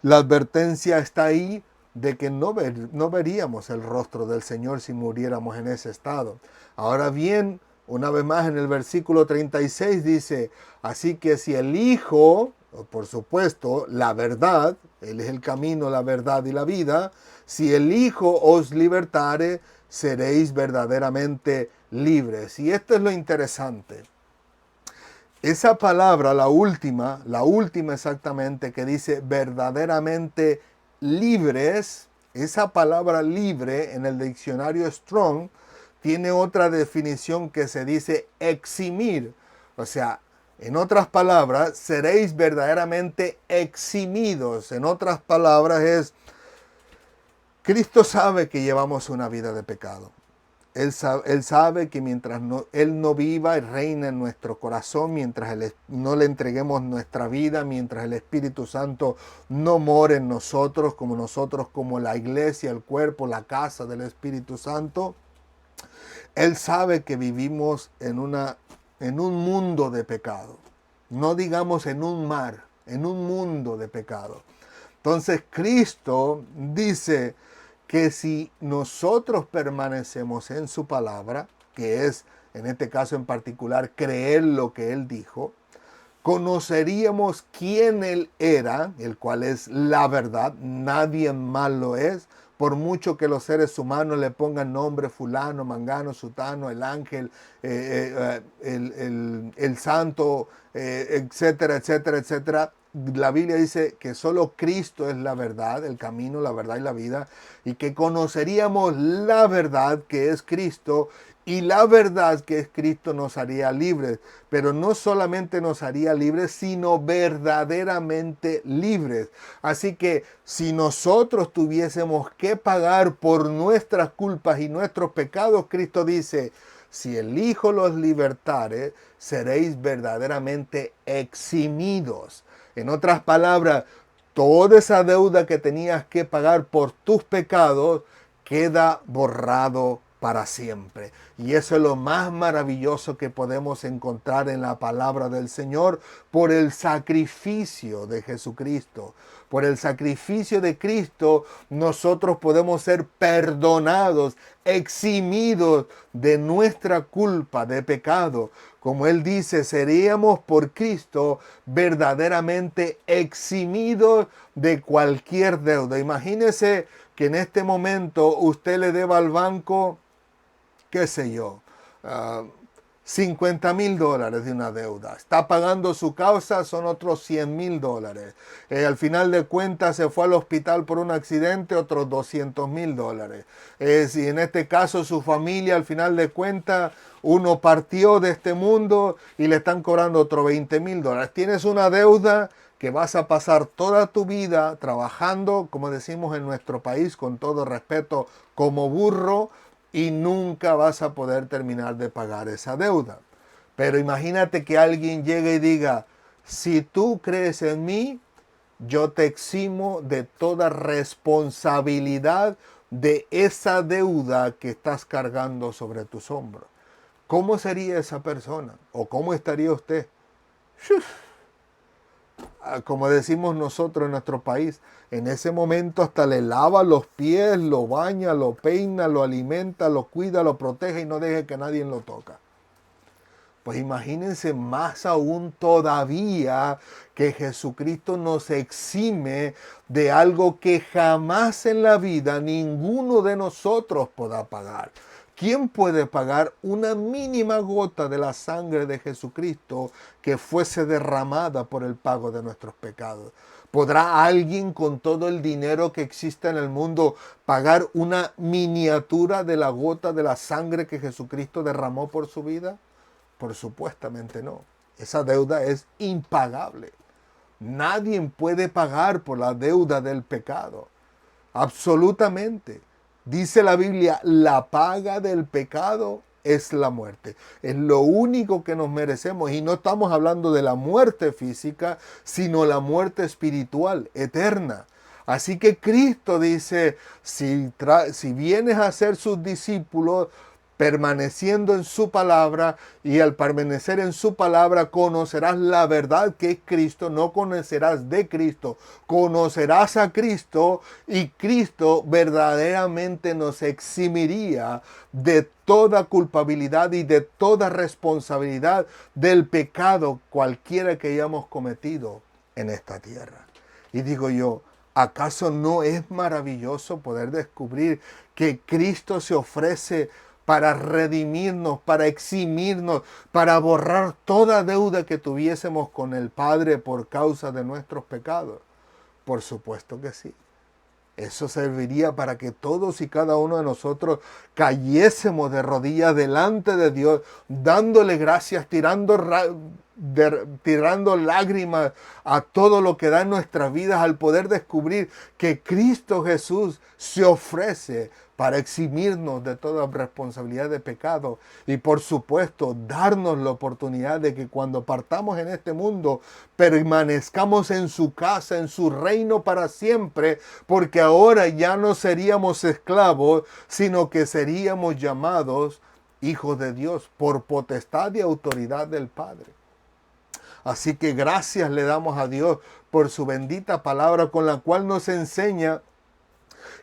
la advertencia está ahí de que no veríamos el rostro del Señor si muriéramos en ese estado. Ahora bien, una vez más en el versículo 36 dice, así que si el Hijo, por supuesto, la verdad, Él es el camino, la verdad y la vida, si el Hijo os libertare, seréis verdaderamente libres. Y esto es lo interesante. Esa palabra, la última exactamente, que dice verdaderamente libres, esa palabra libre en el diccionario Strong tiene otra definición que se dice eximir. O sea, en otras palabras, seréis verdaderamente eximidos. En otras palabras es, Cristo sabe que llevamos una vida de pecado. Él sabe que mientras Él no viva y reina en nuestro corazón, mientras no le entreguemos nuestra vida, mientras el Espíritu Santo no more en nosotros como la iglesia, el cuerpo, la casa del Espíritu Santo, Él sabe que vivimos en un mundo de pecado. No digamos en un mar, en un mundo de pecado. Entonces Cristo dice que si nosotros permanecemos en su palabra, que es en este caso en particular creer lo que Él dijo, conoceríamos quién Él era, el cual es la verdad, nadie más lo es, por mucho que los seres humanos le pongan nombre fulano, mangano, sutano, el ángel, el santo, etcétera, etcétera, etcétera. La Biblia dice que solo Cristo es la verdad, el camino, la verdad y la vida, y que conoceríamos la verdad que es Cristo, y la verdad que es Cristo nos haría libres, pero no solamente nos haría libres, sino verdaderamente libres. Así que si nosotros tuviésemos que pagar por nuestras culpas y nuestros pecados, Cristo dice, si el Hijo los libertare, seréis verdaderamente eximidos. En otras palabras, toda esa deuda que tenías que pagar por tus pecados queda borrado para siempre. Y eso es lo más maravilloso que podemos encontrar en la palabra del Señor por el sacrificio de Jesucristo. Por el sacrificio de Cristo nosotros podemos ser perdonados, eximidos de nuestra culpa de pecado. Como Él dice, seríamos por Cristo verdaderamente eximidos de cualquier deuda. Imagínese que en este momento usted le deba al banco, qué sé yo, $50,000 de una deuda. Está pagando su causa, son otros $100,000. Al final de cuentas se fue al hospital por un accidente, otros $200,000. Si en este caso su familia, al final de cuentas, uno partió de este mundo y le están cobrando otros $20,000. Tienes una deuda que vas a pasar toda tu vida trabajando, como decimos en nuestro país, con todo respeto, como burro, y nunca vas a poder terminar de pagar esa deuda. Pero imagínate que alguien llegue y diga, si tú crees en mí, yo te eximo de toda responsabilidad de esa deuda que estás cargando sobre tus hombros. ¿Cómo sería esa persona? ¿O cómo estaría usted? Como decimos nosotros en nuestro país, en ese momento hasta le lava los pies, lo baña, lo peina, lo alimenta, lo cuida, lo protege y no deje que nadie lo toque. Pues imagínense más aún todavía que Jesucristo nos exime de algo que jamás en la vida ninguno de nosotros podrá pagar. ¿Quién puede pagar una mínima gota de la sangre de Jesucristo que fuese derramada por el pago de nuestros pecados? ¿Podrá alguien con todo el dinero que existe en el mundo pagar una miniatura de la gota de la sangre que Jesucristo derramó por su vida? Por supuestamente no. Esa deuda es impagable. Nadie puede pagar por la deuda del pecado. Absolutamente. Dice la Biblia, la paga del pecado es la muerte. Es lo único que nos merecemos. Y no estamos hablando de la muerte física, sino la muerte espiritual, eterna. Así que Cristo dice, si vienes a ser sus discípulos, permaneciendo en su palabra, y al permanecer en su palabra conocerás la verdad que es Cristo, no conocerás de Cristo, conocerás a Cristo, y Cristo verdaderamente nos eximiría de toda culpabilidad y de toda responsabilidad del pecado cualquiera que hayamos cometido en esta tierra. Y digo yo, ¿Acaso no es maravilloso poder descubrir que Cristo se ofrece para redimirnos, para eximirnos, para borrar toda deuda que tuviésemos con el Padre por causa de nuestros pecados? Por supuesto que sí. Eso serviría para que todos y cada uno de nosotros cayésemos de rodillas delante de Dios, dándole gracias, tirando lágrimas a todo lo que da en nuestras vidas, al poder descubrir que Cristo Jesús se ofrece para eximirnos de toda responsabilidad de pecado y, por supuesto, darnos la oportunidad de que cuando partamos en este mundo permanezcamos en su casa, en su reino para siempre, porque ahora ya no seríamos esclavos, sino que seríamos llamados hijos de Dios por potestad y autoridad del Padre. Así que gracias le damos a Dios por su bendita palabra, con la cual nos enseña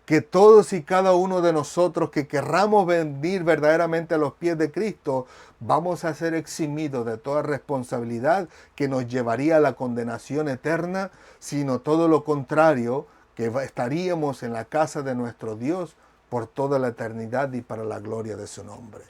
que todos y cada uno de nosotros que querramos venir verdaderamente a los pies de Cristo, vamos a ser eximidos de toda responsabilidad que nos llevaría a la condenación eterna, sino todo lo contrario, que estaríamos en la casa de nuestro Dios por toda la eternidad y para la gloria de su nombre.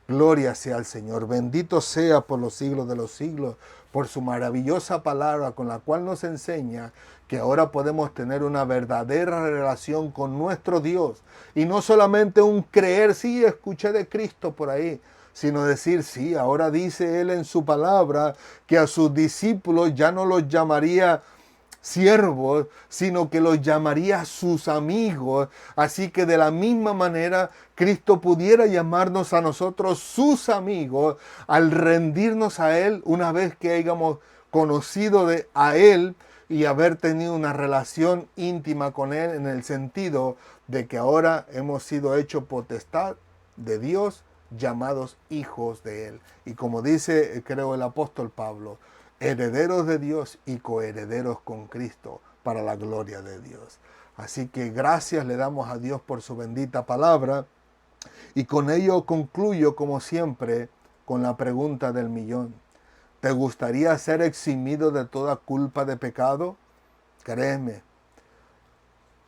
Gloria sea al Señor, bendito sea por los siglos de los siglos, por su maravillosa palabra con la cual nos enseña que ahora podemos tener una verdadera relación con nuestro Dios. Y no solamente un creer, sí, escuché de Cristo por ahí, sino decir, sí, ahora dice Él en su palabra que a sus discípulos ya no los llamaría siervos, sino que los llamaría sus amigos. Así que de la misma manera Cristo pudiera llamarnos a nosotros sus amigos al rendirnos a Él una vez que hayamos conocido a Él y haber tenido una relación íntima con Él, en el sentido de que ahora hemos sido hechos potestad de Dios, llamados hijos de Él. Y como dice, creo, el apóstol Pablo, herederos de Dios y coherederos con Cristo para la gloria de Dios. Así que gracias le damos a Dios por su bendita palabra, y con ello concluyo, como siempre, con la pregunta del millón. ¿Te gustaría ser eximido de toda culpa de pecado? Créeme,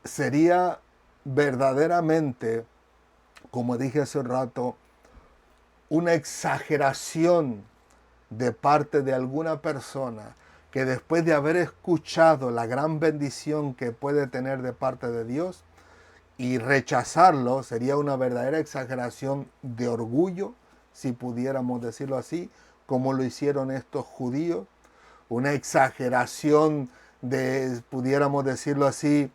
sería verdaderamente, como dije hace un rato, una exageración de parte de alguna persona que después de haber escuchado la gran bendición que puede tener de parte de Dios y rechazarlo, sería una verdadera exageración de orgullo, si pudiéramos decirlo así, como lo hicieron estos judíos, una exageración de, pudiéramos decirlo así,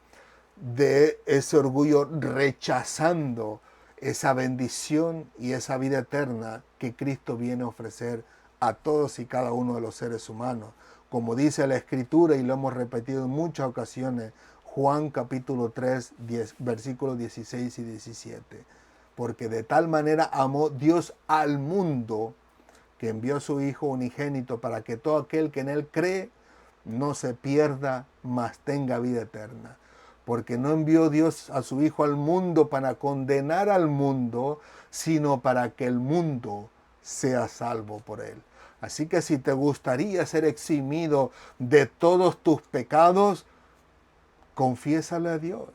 de ese orgullo rechazando esa bendición y esa vida eterna que Cristo viene a ofrecer a todos y cada uno de los seres humanos. Como dice la Escritura, y lo hemos repetido en muchas ocasiones, Juan capítulo 3, versículos 16 y 17. Porque de tal manera amó Dios al mundo, que envió a su Hijo unigénito para que todo aquel que en Él cree no se pierda, mas tenga vida eterna. Porque no envió Dios a su Hijo al mundo para condenar al mundo, sino para que el mundo sea salvo por Él. Así que si te gustaría ser eximido de todos tus pecados, confiésale a Dios.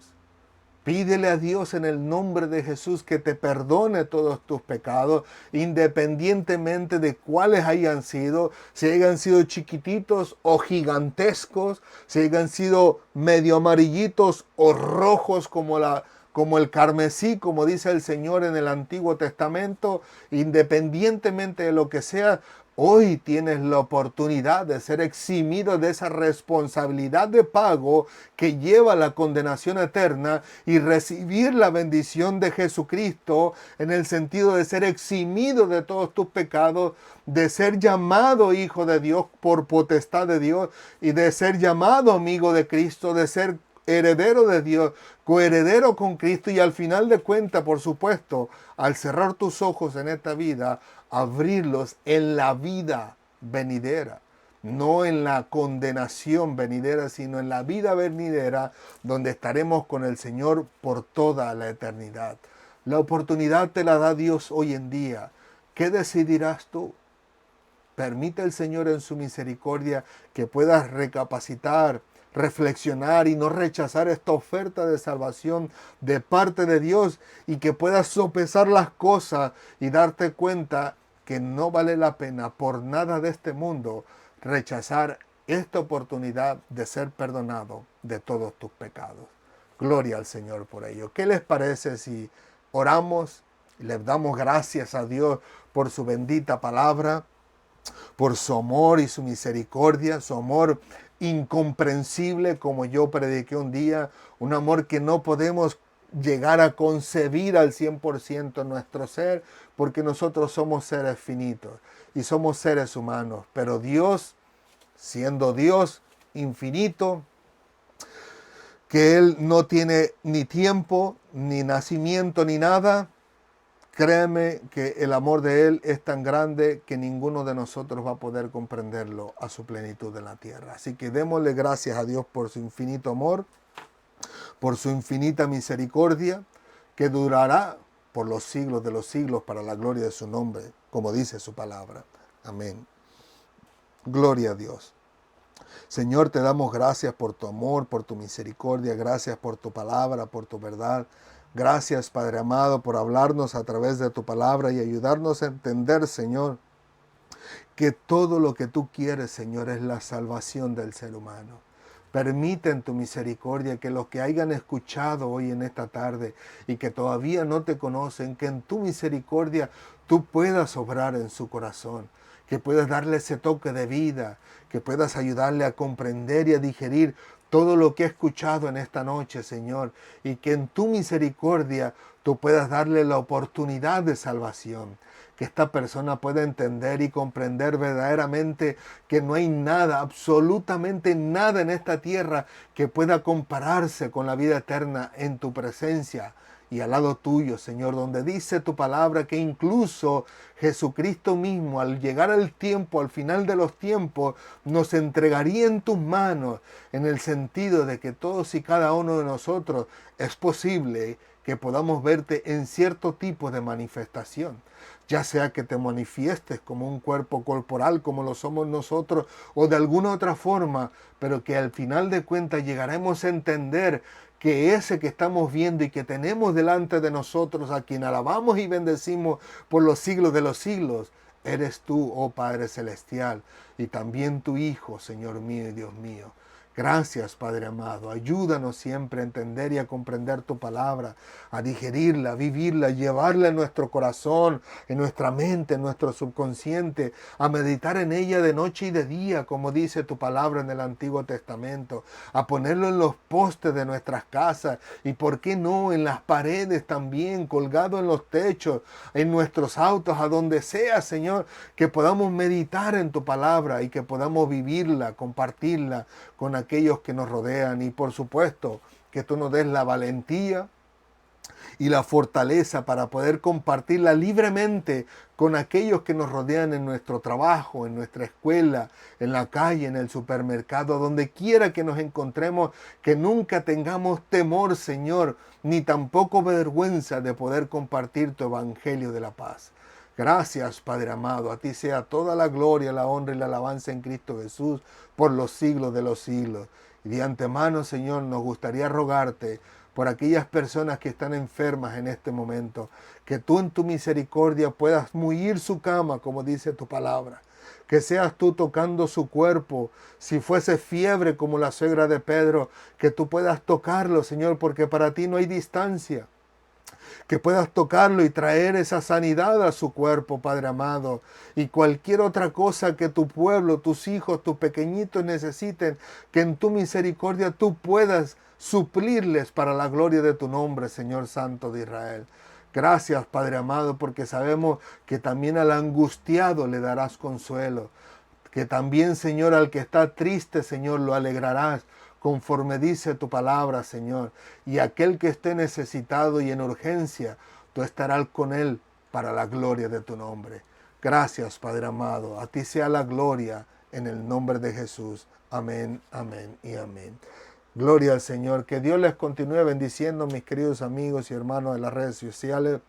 Pídele a Dios en el nombre de Jesús que te perdone todos tus pecados, independientemente de cuáles hayan sido, si hayan sido chiquititos o gigantescos, si hayan sido medio amarillitos o rojos como el carmesí, como dice el Señor en el Antiguo Testamento. Independientemente de lo que sea, hoy tienes la oportunidad de ser eximido de esa responsabilidad de pago que lleva a la condenación eterna y recibir la bendición de Jesucristo, en el sentido de ser eximido de todos tus pecados, de ser llamado hijo de Dios por potestad de Dios y de ser llamado amigo de Cristo, de ser heredero de Dios, coheredero con Cristo, y al final de cuentas, por supuesto, al cerrar tus ojos en esta vida, abrirlos en la vida venidera, no en la condenación venidera, sino en la vida venidera, donde estaremos con el Señor por toda la eternidad. La oportunidad te la da Dios hoy en día. ¿Qué decidirás tú? Permite el Señor en su misericordia que puedas recapacitar, reflexionar y no rechazar esta oferta de salvación de parte de Dios, y que puedas sopesar las cosas y darte cuenta que no vale la pena por nada de este mundo rechazar esta oportunidad de ser perdonado de todos tus pecados. Gloria al Señor por ello. ¿Qué les parece si oramos y le damos gracias a Dios por su bendita palabra, por su amor y su misericordia, su amor incomprensible, como yo prediqué un día, un amor que no podemos llegar a concebir al 100% en nuestro ser, porque nosotros somos seres finitos y somos seres humanos, pero Dios, siendo Dios infinito, que Él no tiene ni tiempo, ni nacimiento, ni nada, créeme que el amor de Él es tan grande que ninguno de nosotros va a poder comprenderlo a su plenitud en la tierra. Así que démosle gracias a Dios por su infinito amor, por su infinita misericordia, que durará por los siglos de los siglos para la gloria de su nombre, como dice su palabra. Amén. Gloria a Dios. Señor, te damos gracias por tu amor, por tu misericordia, gracias por tu palabra, por tu verdad. Gracias, Padre amado, por hablarnos a través de tu palabra y ayudarnos a entender, Señor, que todo lo que tú quieres, Señor, es la salvación del ser humano. Permite en tu misericordia que los que hayan escuchado hoy en esta tarde y que todavía no te conocen, que en tu misericordia tú puedas obrar en su corazón, que puedas darle ese toque de vida, que puedas ayudarle a comprender y a digerir todo lo que he escuchado en esta noche, Señor, y que en tu misericordia tú puedas darle la oportunidad de salvación, que esta persona pueda entender y comprender verdaderamente que no hay nada, absolutamente nada en esta tierra que pueda compararse con la vida eterna en tu presencia y al lado tuyo, Señor, donde dice tu palabra que incluso Jesucristo mismo, al llegar al tiempo, al final de los tiempos, nos entregaría en tus manos, en el sentido de que todos y cada uno de nosotros es posible que podamos verte en cierto tipo de manifestación, ya sea que te manifiestes como un cuerpo corporal, como lo somos nosotros, o de alguna otra forma, pero que al final de cuentas llegaremos a entender que ese que estamos viendo y que tenemos delante de nosotros, a quien alabamos y bendecimos por los siglos de los siglos, eres tú, oh Padre Celestial, y también tu Hijo, Señor mío y Dios mío. Gracias, Padre amado. Ayúdanos siempre a entender y a comprender tu palabra, a digerirla, a vivirla, a llevarla en nuestro corazón, en nuestra mente, en nuestro subconsciente, a meditar en ella de noche y de día, como dice tu palabra en el Antiguo Testamento, a ponerlo en los postes de nuestras casas y, ¿por qué no?, en las paredes también, colgado en los techos, en nuestros autos, a donde sea, Señor, que podamos meditar en tu palabra y que podamos vivirla, compartirla con aquellos que nos rodean, y por supuesto que tú nos des la valentía y la fortaleza para poder compartirla libremente con aquellos que nos rodean en nuestro trabajo, en nuestra escuela, en la calle, en el supermercado, donde quiera que nos encontremos, que nunca tengamos temor, Señor, ni tampoco vergüenza de poder compartir tu evangelio de la paz. Gracias, Padre amado. A ti sea toda la gloria, la honra y la alabanza en Cristo Jesús por los siglos de los siglos. Y de antemano, Señor, nos gustaría rogarte por aquellas personas que están enfermas en este momento, que tú en tu misericordia puedas mullir su cama, como dice tu palabra. Que seas tú tocando su cuerpo. Si fuese fiebre como la suegra de Pedro, que tú puedas tocarlo, Señor, porque para ti no hay distancia. Que puedas tocarlo y traer esa sanidad a su cuerpo, Padre amado. Y cualquier otra cosa que tu pueblo, tus hijos, tus pequeñitos necesiten, que en tu misericordia tú puedas suplirles para la gloria de tu nombre, Señor Santo de Israel. Gracias, Padre amado, porque sabemos que también al angustiado le darás consuelo. Que también, Señor, al que está triste, Señor, lo alegrarás, conforme dice tu palabra, Señor. Y aquel que esté necesitado y en urgencia, tú estarás con él para la gloria de tu nombre. Gracias, Padre amado. A ti sea la gloria en el nombre de Jesús. Amén, amén y amén. Gloria al Señor. Que Dios les continúe bendiciendo, mis queridos amigos y hermanos de las redes sociales.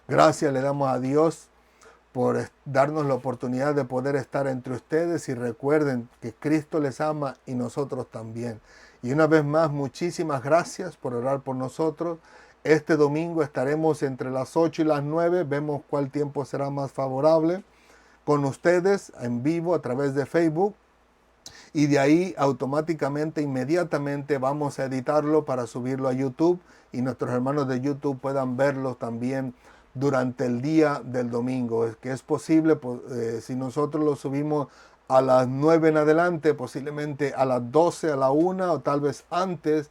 Gracias le damos a Dios por darnos la oportunidad de poder estar entre ustedes, y recuerden que Cristo les ama y nosotros también. Y una vez más, muchísimas gracias por orar por nosotros. Este domingo estaremos entre las 8 y las 9, vemos cuál tiempo será más favorable, con ustedes en vivo a través de Facebook. Y de ahí automáticamente, inmediatamente vamos a editarlo para subirlo a YouTube, y nuestros hermanos de YouTube puedan verlo también durante el día del domingo. Es que es posible, si nosotros lo subimos a las 9 en adelante, posiblemente a las 12, a la 1 o tal vez antes,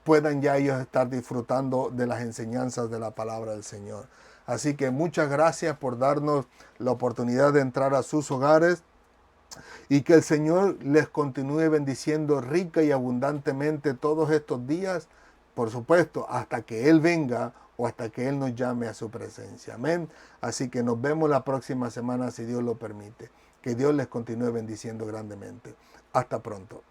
puedan ya ellos estar disfrutando de las enseñanzas de la palabra del Señor. Así que muchas gracias por darnos la oportunidad de entrar a sus hogares, y que el Señor les continúe bendiciendo rica y abundantemente todos estos días, por supuesto, hasta que Él venga o hasta que Él nos llame a su presencia. Amén. Así que nos vemos la próxima semana, si Dios lo permite. Que Dios les continúe bendiciendo grandemente. Hasta pronto.